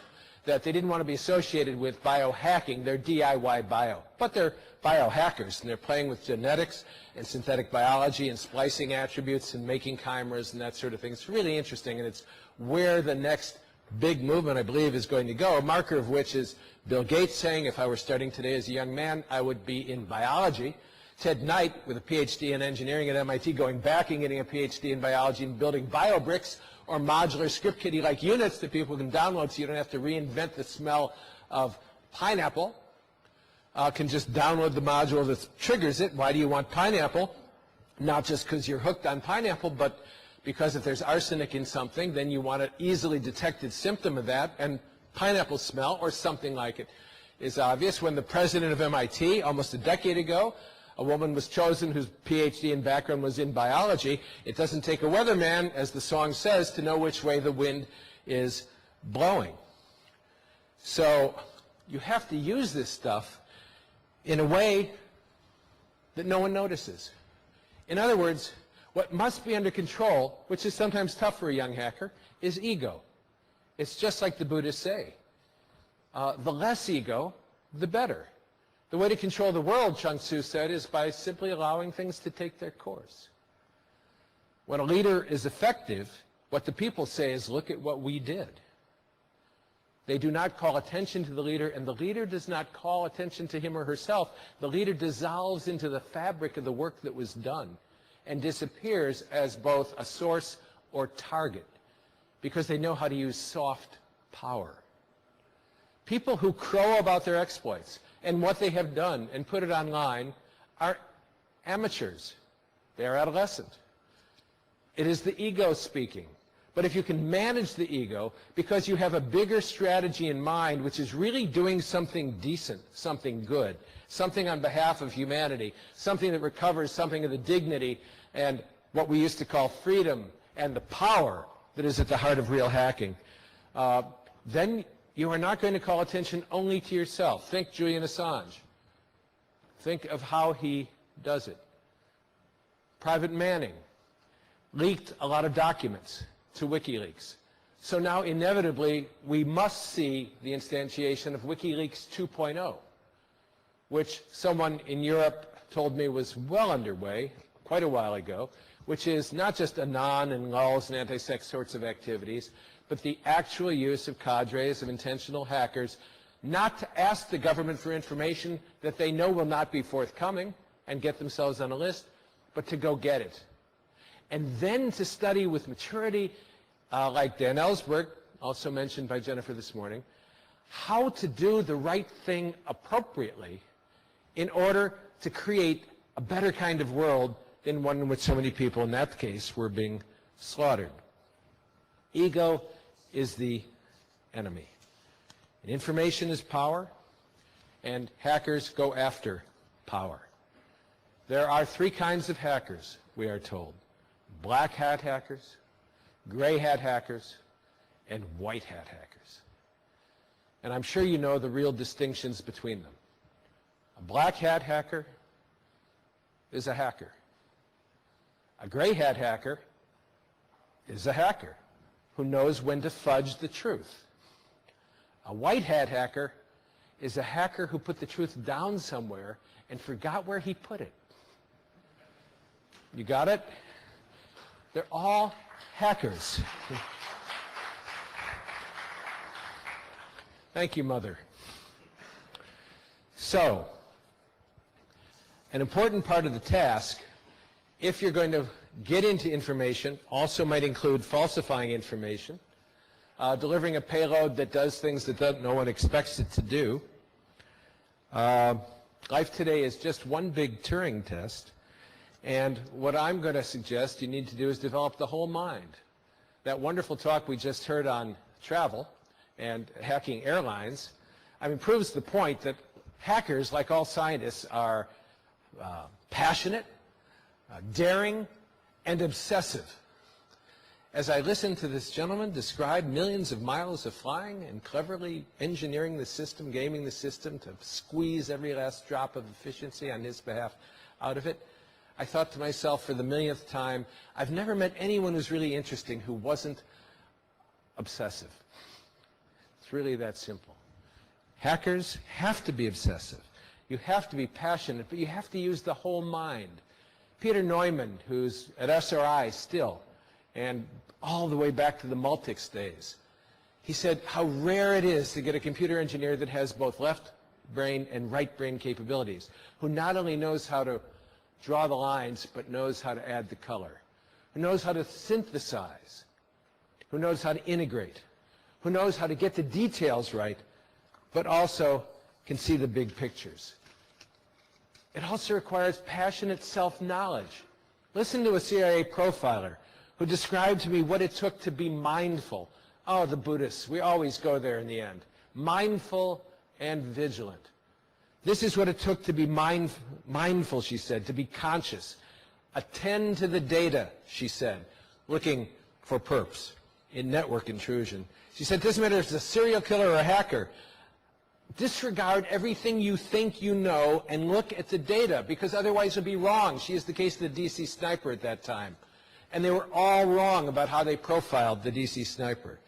A: that they didn't want to be associated with biohacking. They're DIY bio. But they're biohackers, and they're playing with genetics and synthetic biology and splicing attributes and making chimeras and that sort of thing. It's really interesting, and it's where the next big movement, I believe, is going to go, a marker of which is Bill Gates saying, if I were starting today as a young man, I would be in biology. Ted Knight, with a PhD in engineering at MIT, going back and getting a PhD in biology and building biobricks or modular script kiddie-like units that people can download so you don't have to reinvent the smell of pineapple. Can just download the module that triggers it. Why do you want pineapple? Not just because you're hooked on pineapple, but because if there's arsenic in something, then you want an easily detected symptom of that, and pineapple smell or something like it is obvious. When the president of MIT, almost a decade ago, a woman was chosen whose PhD and background was in biology. It doesn't take a weatherman, as the song says, to know which way the wind is blowing. So you have to use this stuff in a way that no one notices. In other words, What must be under control, which is sometimes tough for a young hacker, is ego. It's just like the Buddhists say. The less ego, the better. The way to control the world, Chung Tzu said, is by simply allowing things to take their course. When a leader is effective, what the people say is, look at what we did. They do not call attention to the leader, and the leader does not call attention to him or herself. The leader dissolves into the fabric of the work that was done and disappears as both a source or target because they know how to use soft power. People who crow about their exploits and what they have done and put it online are amateurs. They are adolescent. It is the ego speaking. But if you can manage the ego because you have a bigger strategy in mind, which is really doing something decent, something good, something on behalf of humanity, something that recovers something of the dignity and what we used to call freedom and the power that is at the heart of real hacking, then you are not going to call attention only to yourself. Think Julian Assange. Think of how he does it. Private Manning leaked a lot of documents to WikiLeaks. So now inevitably we must see the instantiation of WikiLeaks 2.0, which someone in Europe told me was well underway quite a while ago, which is not just anon and lulz and anti-sex sorts of activities, but the actual use of cadres of intentional hackers not to ask the government for information that they know will not be forthcoming and get themselves on a list, but to go get it. And then to study with maturity, like Dan Ellsberg, also mentioned by Jennifer this morning, how to do the right thing appropriately in order to create a better kind of world than one in which so many people, in that case, were being slaughtered. Ego is the enemy. And information is power, and hackers go after power. There are three kinds of hackers, we are told. Black hat hackers, gray hat hackers, and white hat hackers. And I'm sure you know the real distinctions between them. A black hat hacker is a hacker. A gray hat hacker is a hacker who knows when to fudge the truth. A white hat hacker is a hacker who put the truth down somewhere and forgot where he put it. You got it? They're all hackers. Thank you, Mother. So, an important part of the task, if you're going to get into information, also might include falsifying information, delivering a payload that does things that no one expects it to do. Life today is just one big Turing test. And what I'm going to suggest you need to do is develop the whole mind. That wonderful talk we just heard on travel and hacking airlines, proves the point that hackers, like all scientists, are passionate, daring, and obsessive. As I listened to this gentleman describe millions of miles of flying and cleverly engineering the system, gaming the system to squeeze every last drop of efficiency on his behalf out of it, I thought to myself for the millionth time, I've never met anyone who's really interesting who wasn't obsessive. It's really that simple. Hackers have to be obsessive. You have to be passionate, but you have to use the whole mind. Peter Neumann, who's at SRI still, and all the way back to the Multics days, he said how rare it is to get a computer engineer that has both left brain and right brain capabilities, who not only knows how to draw the lines, but knows how to add the color, who knows how to synthesize, who knows how to integrate, who knows how to get the details right, but also can see the big pictures. It also requires passionate self-knowledge. Listen to a CIA profiler who described to me what it took to be mindful. Oh, the Buddhists, we always go there in the end. Mindful and vigilant. This is what it took to be mindful, she said, to be conscious. Attend to the data, she said, looking for perps in network intrusion. She said, it doesn't matter if it's a serial killer or a hacker. disregard everything you think you know and look at the data, because otherwise you'll be wrong. She is the case of the DC sniper at that time. And they were all wrong about how they profiled the DC sniper.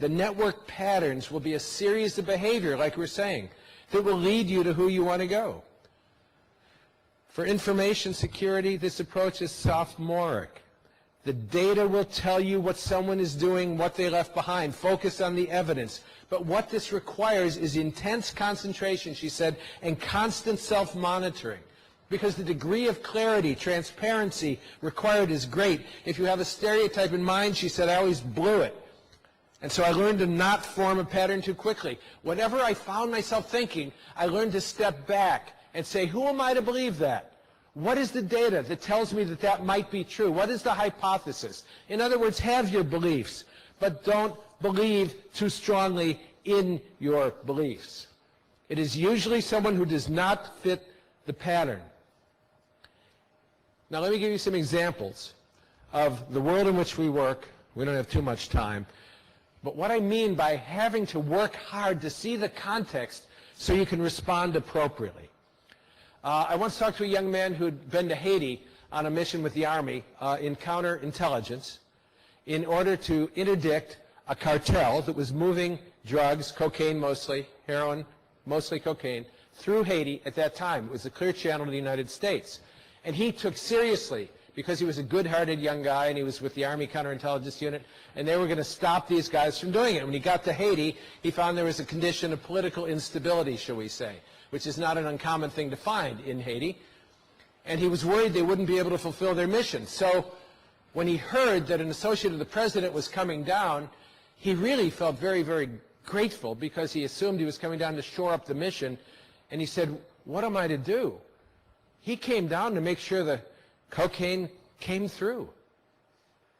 A: The network patterns will be a series of behavior, like we're saying, that will lead you to who you want to go. For information security, this approach is sophomoric. The data will tell you what someone is doing, what they left behind. Focus on the evidence. But what this requires is intense concentration, she said, and constant self-monitoring. Because the degree of clarity, transparency required is great. If you have a stereotype in mind, she said, I always blew it. And so I learned to not form a pattern too quickly. Whatever I found myself thinking, I learned to step back and say, who am I to believe that? What is the data that tells me that that might be true? What is the hypothesis? In other words, have your beliefs, but don't believe too strongly in your beliefs. It is usually someone who does not fit the pattern. Now let me give you some examples of the world in which we work. We don't have too much time. But what I mean by having to work hard to see the context so you can respond appropriately. I once talked to a young man who'd been to Haiti on a mission with the Army in counterintelligence in order to interdict a cartel that was moving drugs, cocaine mostly, heroin, mostly cocaine, through Haiti at that time. It was a clear channel to the United States. And he took seriously, because he was a good-hearted young guy and he was with the Army Counterintelligence Unit, and they were going to stop these guys from doing it. When he got to Haiti, he found there was a condition of political instability, shall we say, which is not an uncommon thing to find in Haiti. And he was worried they wouldn't be able to fulfill their mission. So when he heard that an associate of the president was coming down, he really felt very, very grateful, because he assumed he was coming down to shore up the mission. And he said, what am I to do? He came down to make sure the cocaine came through.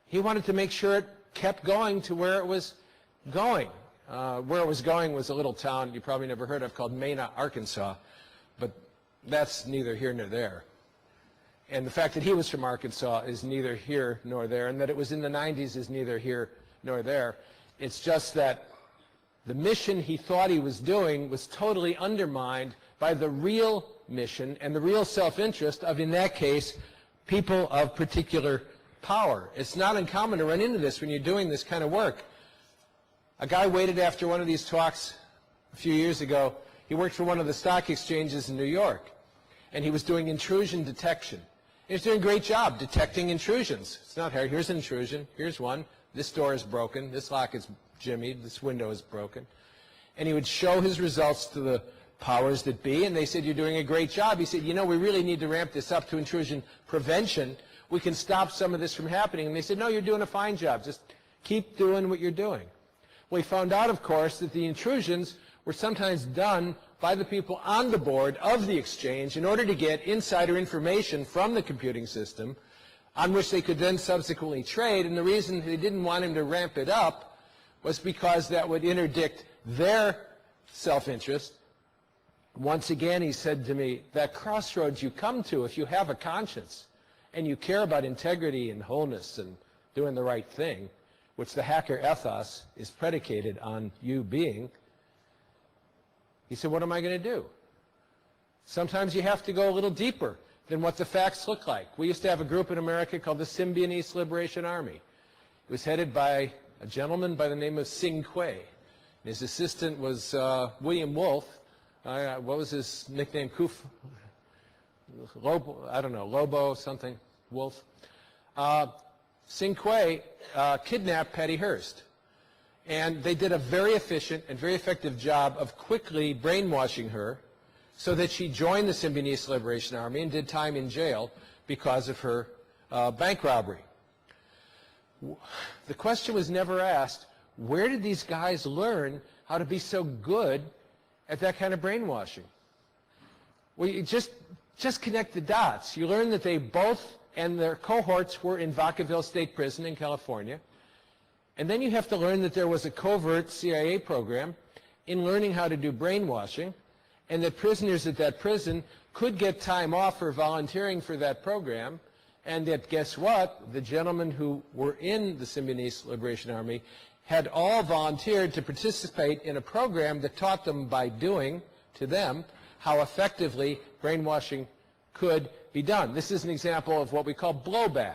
A: He wanted to make sure it kept going to where it was going. Where it was going was a little town you probably never heard of called Mena, Arkansas, but that's neither here nor there. And the fact that he was from Arkansas is neither here nor there, and that it was in the 90s is neither here nor there. It's just that the mission he thought he was doing was totally undermined by the real mission and the real self-interest of, in that case, people of particular power. It's not uncommon to run into this when you're doing this kind of work. A guy waited after one of these talks a few years ago. He worked for one of the stock exchanges in New York, and he was doing intrusion detection. He was doing a great job detecting intrusions. It's not hard. Here's an intrusion. Here's one. This door is broken. This lock is jimmied. This window is broken. And he would show his results to the powers that be, and they said, you're doing a great job. He said, you know, we really need to ramp this up to intrusion prevention. We can stop some of this from happening. And they said, no, you're doing a fine job. Just keep doing what you're doing. Well, he found out, of course, that the intrusions were sometimes done by the people on the board of the exchange in order to get insider information from the computing system on which they could then subsequently trade. And the reason they didn't want him to ramp it up was because that would interdict their self-interest. Once again, he said to me, that crossroads you come to if you have a conscience and you care about integrity and wholeness and doing the right thing, which the hacker ethos is predicated on you being, he said, what am I going to do? Sometimes you have to go a little deeper than what the facts look like. We used to have a group in America called the Symbionese Liberation Army. It was headed by a gentleman by the name of Sing Kuei. His assistant was William Wolf. What was his nickname? Lobo, I don't know, Lobo something, Wolf. Sing Kuei kidnapped Patty Hearst. And they did a very efficient and very effective job of quickly brainwashing her so that she joined the Symbionese Liberation Army and did time in jail because of her bank robbery. The question was never asked, where did these guys learn how to be so good at that kind of brainwashing? Well, you just connect the dots. You learn that they both and their cohorts were in Vacaville State Prison in California. And then you have to learn that there was a covert CIA program in learning how to do brainwashing, and that prisoners at that prison could get time off for volunteering for that program, and that, guess what, the gentlemen who were in the Symbionese Liberation Army had all volunteered to participate in a program that taught them by doing to them how effectively brainwashing could be done. This is an example of what we call blowback.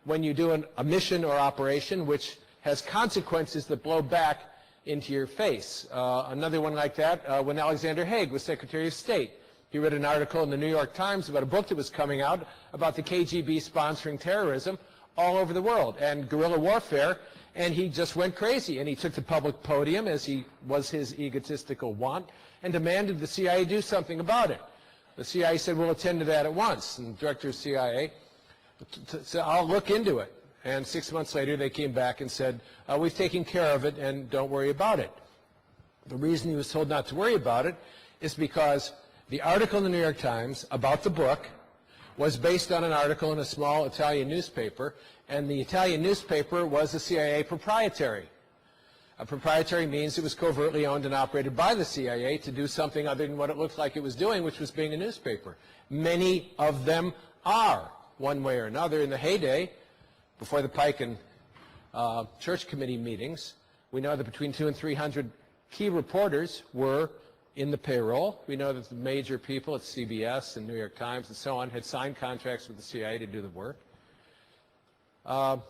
A: When you do a mission or operation which has consequences that blow back into your face. Another one like that, when Alexander Haig was Secretary of State. He read an article in the New York Times about a book that was coming out about the KGB sponsoring terrorism all over the world and guerrilla warfare, and he just went crazy. And he took the public podium, as he was his egotistical wont, and demanded the CIA do something about it. The CIA said, we'll attend to that at once. And the director of CIA said, I'll look into it. And 6 months later, they came back and said, we've taken care of it, and don't worry about it. The reason he was told not to worry about it is because the article in the New York Times about the book was based on an article in a small Italian newspaper, and the Italian newspaper was a CIA proprietary. A proprietary means it was covertly owned and operated by the CIA to do something other than what it looked like it was doing, which was being a newspaper. Many of them are, one way or another. In the heyday, before the Pike and Church Committee meetings, we know that between 200 and 300 key reporters were in the payroll. We know that the major people at CBS and New York Times and so on had signed contracts with the CIA to do the work. What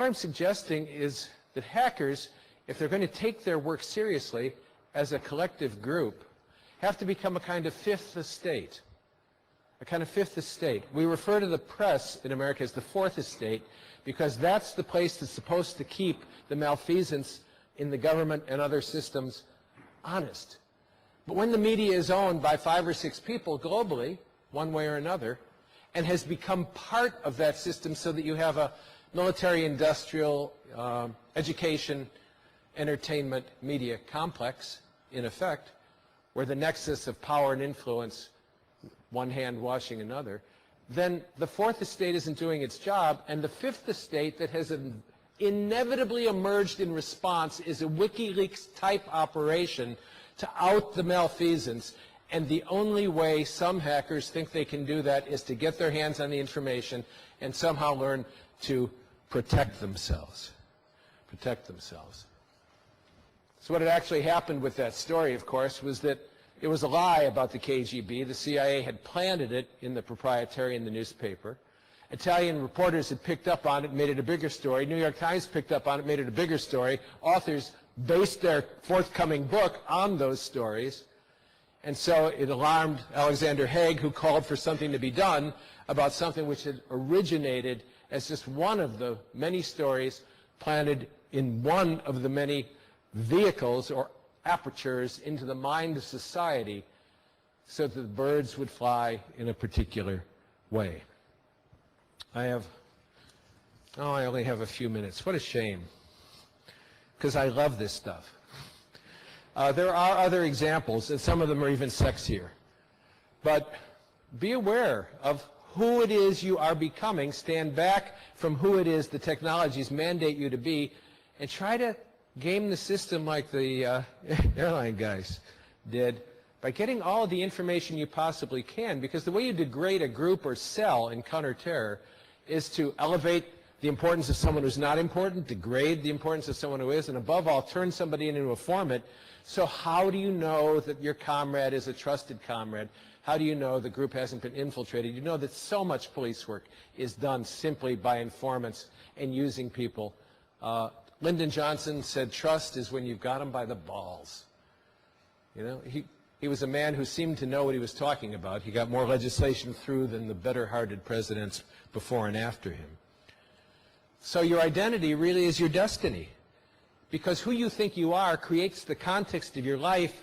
A: I'm suggesting is that hackers, if they're going to take their work seriously as a collective group, have to become a kind of fifth estate. A kind of fifth estate. We refer to the press in America as the fourth estate because that's the place that's supposed to keep the malfeasance in the government and other systems honest. But when the media is owned by 5 or 6 people globally, one way or another, and has become part of that system so that you have a military-industrial, education, entertainment, media complex, in effect, where the nexus of power and influence, one hand washing another, then the fourth estate isn't doing its job, and the fifth estate that has inevitably emerged in response is a WikiLeaks-type operation to out the malfeasance. And the only way some hackers think they can do that is to get their hands on the information and somehow learn to protect themselves. Protect themselves. So what had actually happened with that story, of course, was that it was a lie about the KGB. The CIA had planted it in the proprietary in the newspaper. Italian reporters had picked up on it, made it a bigger story. New York Times picked up on it, made it a bigger story. Authors based their forthcoming book on those stories. And so it alarmed Alexander Haig, who called for something to be done about something which had originated as just one of the many stories planted in one of the many vehicles or apertures into the mind of society so that the birds would fly in a particular way. I only have a few minutes. What a shame, because I love this stuff. There are other examples, and some of them are even sexier. But be aware of who it is you are becoming. Stand back from who it is the technologies mandate you to be, and try to game the system like the airline guys did by getting all of the information you possibly can, because the way you degrade a group or cell in counterterror is to elevate the importance of someone who's not important, degrade the importance of someone who is, and above all, turn somebody into a informant. So how do you know that your comrade is a trusted comrade? How do you know the group hasn't been infiltrated? You know that so much police work is done simply by informants and using people. Lyndon Johnson said trust is when you've got them by the balls. You know, he was a man who seemed to know what he was talking about. He got more legislation through than the better-hearted presidents before and after him. So your identity really is your destiny, because who you think you are creates the context of your life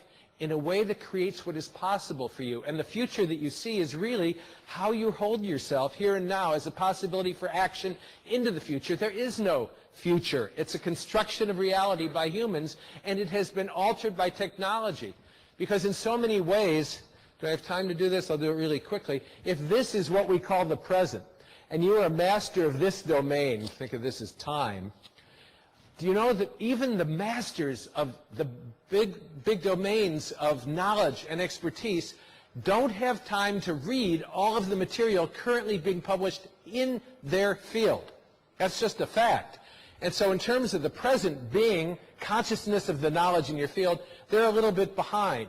A: in a way that creates what is possible for you. And the future that you see is really how you hold yourself here and now as a possibility for action into the future. There is no future. It's a construction of reality by humans, and it has been altered by technology. Because in so many ways, do I have time to do this? I'll do it really quickly. If this is what we call the present, and you're a master of this domain, think of this as time, do you know that even the masters of the big domains of knowledge and expertise don't have time to read all of the material currently being published in their field? That's just a fact. And so in terms of the present being, consciousness of the knowledge in your field, they're a little bit behind.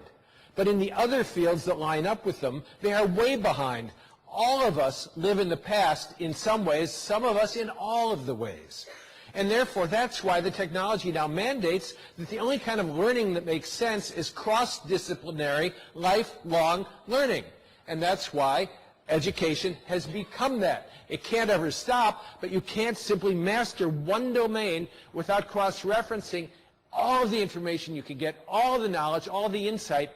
A: But in the other fields that line up with them, they are way behind. All of us live in the past in some ways, some of us in all of the ways. And therefore, that's why the technology now mandates that the only kind of learning that makes sense is cross-disciplinary, lifelong learning. And that's why education has become that. It can't ever stop, but you can't simply master one domain without cross-referencing all of the information you can get, all of the knowledge, all of the insight.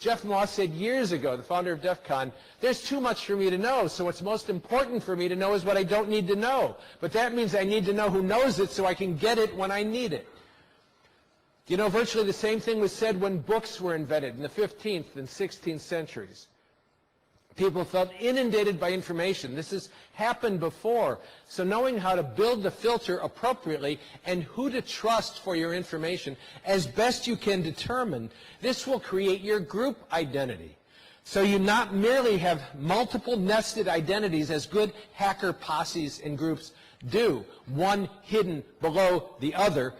A: Jeff Moss said years ago, the founder of DEF CON, there's too much for me to know, so what's most important for me to know is what I don't need to know. But that means I need to know who knows it so I can get it when I need it. You know, virtually the same thing was said when books were invented in the 15th and 16th centuries. People felt inundated by information. This has happened before. So knowing how to build the filter appropriately and who to trust for your information as best you can determine, this will create your group identity. So you not merely have multiple nested identities as good hacker posses and groups do, one hidden below the other,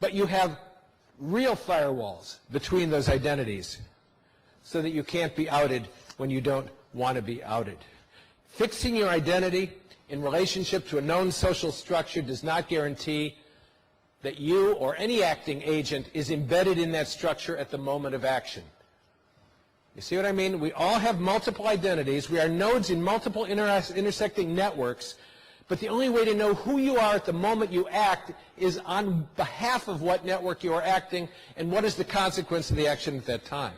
A: but you have real firewalls between those identities so that you can't be outed when you don't want to be outed. Fixing your identity in relationship to a known social structure does not guarantee that you or any acting agent is embedded in that structure at the moment of action. You see what I mean? We all have multiple identities. We are nodes in multiple intersecting networks, but the only way to know who you are at the moment you act is on behalf of what network you are acting and what is the consequence of the action at that time.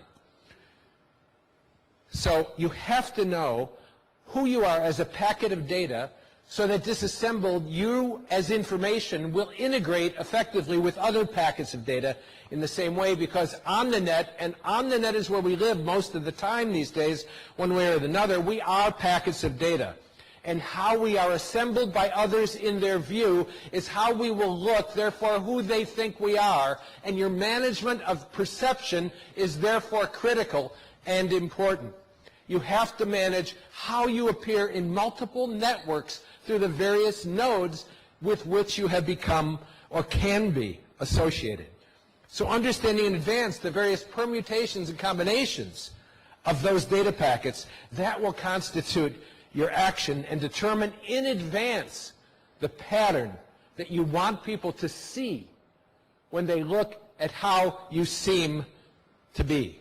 A: So you have to know who you are as a packet of data so that disassembled, you as information will integrate effectively with other packets of data in the same way, because on the net, and on the net is where we live most of the time these days, one way or another, we are packets of data. And how we are assembled by others in their view is how we will look, therefore who they think we are, and your management of perception is therefore critical and important. You have to manage how you appear in multiple networks through the various nodes with which you have become or can be associated. So understanding in advance the various permutations and combinations of those data packets, that will constitute your action and determine in advance the pattern that you want people to see when they look at how you seem to be.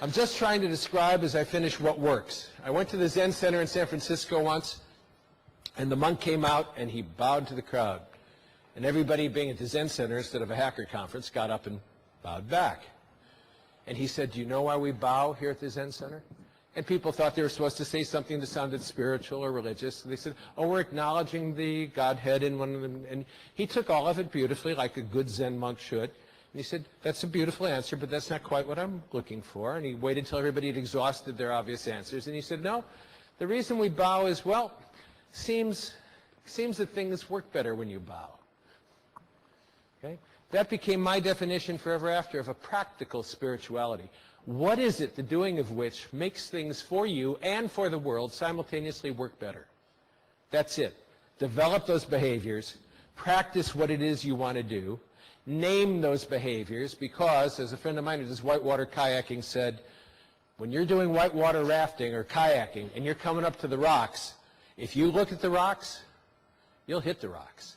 A: I'm just trying to describe as I finish what works. I went to the Zen Center in San Francisco once, and the monk came out and he bowed to the crowd. And everybody being at the Zen Center instead of a hacker conference got up and bowed back. And he said, "Do you know why we bow here at the Zen Center?" And people thought they were supposed to say something that sounded spiritual or religious. And they said, "Oh, we're acknowledging the Godhead in one of them." And he took all of it beautifully, like a good Zen monk should. And he said, "That's a beautiful answer, but that's not quite what I'm looking for." And he waited until everybody had exhausted their obvious answers. And he said, "No, the reason we bow is, well, seems that things work better when you bow." Okay? That became my definition forever after of a practical spirituality. What is it, the doing of which makes things for you and for the world simultaneously work better? That's it. Develop those behaviors, practice what it is you want to do, name those behaviors, because, as a friend of mine who does whitewater kayaking said, when you're doing whitewater rafting or kayaking and you're coming up to the rocks, if you look at the rocks, you'll hit the rocks.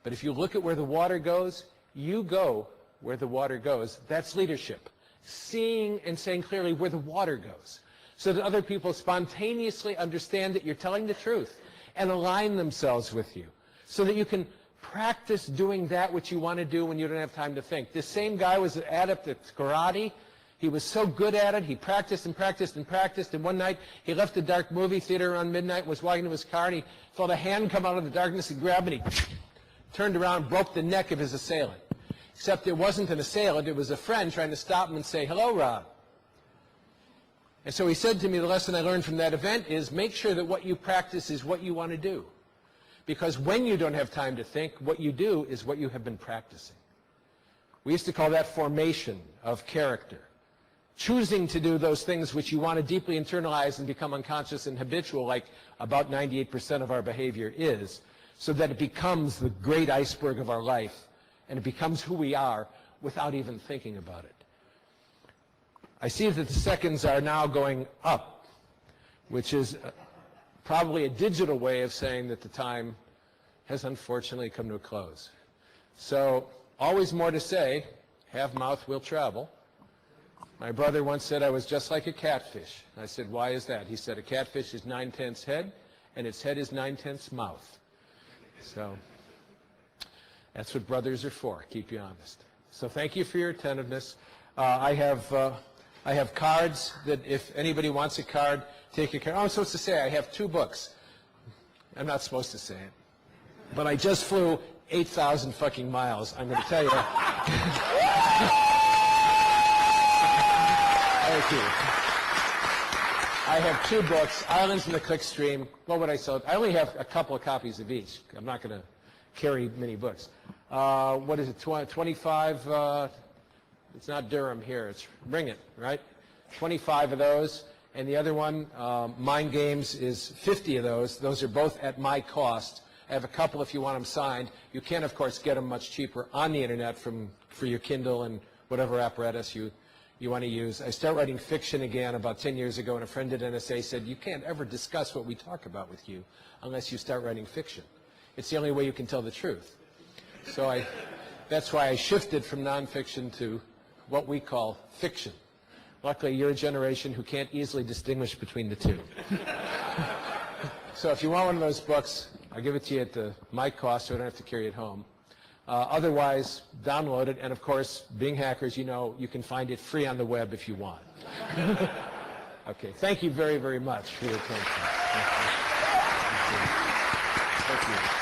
A: But if you look at where the water goes, you go where the water goes. That's leadership. Seeing and saying clearly where the water goes, so that other people spontaneously understand that you're telling the truth and align themselves with you, so that you can practice doing that which you want to do when you don't have time to think. This same guy was an adept at karate. He was so good at it, he practiced and practiced and practiced, and one night he left the dark movie theater around midnight, was walking to his car, and he felt a hand come out of the darkness and grabbed him, and he turned around and broke the neck of his assailant. Except it wasn't an assailant, it was a friend trying to stop him and say, "Hello, Rob." And so he said to me, the lesson I learned from that event is make sure that what you practice is what you want to do. Because when you don't have time to think, what you do is what you have been practicing. We used to call that formation of character. Choosing to do those things which you want to deeply internalize and become unconscious and habitual, like about 98% of our behavior is, so that it becomes the great iceberg of our life, and it becomes who we are without even thinking about it. I see that the seconds are now going up, which is probably a digital way of saying that the time has unfortunately come to a close. So, always more to say, have mouth will travel. My brother once said I was just like a catfish. I said, why is that? He said, a catfish is 9/10 head, and its head is 9/10 mouth. So, that's what brothers are for, keep you honest. So thank you for your attentiveness. I have cards that if anybody wants a card, take a card. Oh, I'm supposed to say I have 2 books. I'm not supposed to say it. But I just flew 8,000 fucking miles. I'm going to tell you. Thank you. I have 2 books, Islands in the Clickstream. What would I sell? I only have a couple of copies of each. I'm not going to carry many books. What is it, 25? It's not Durham here, it's Ring It, right? 25 of those. And the other one, Mind Games, is 50 of those. Those are both at my cost. I have a couple if you want them signed. You can, of course, get them much cheaper on the internet for your Kindle and whatever apparatus you want to use. I started writing fiction again about 10 years ago, and a friend at NSA said, you can't ever discuss what we talk about with you unless you start writing fiction. It's the only way you can tell the truth. So that's why I shifted from nonfiction to what we call fiction. Luckily, you're a generation who can't easily distinguish between the two. So if you want one of those books, I'll give it to you at my cost so I don't have to carry it home. Otherwise, download it. And of course, being hackers, you know, you can find it free on the web if you want. Okay, thank you very, very much for your attention. Thank you. Thank you.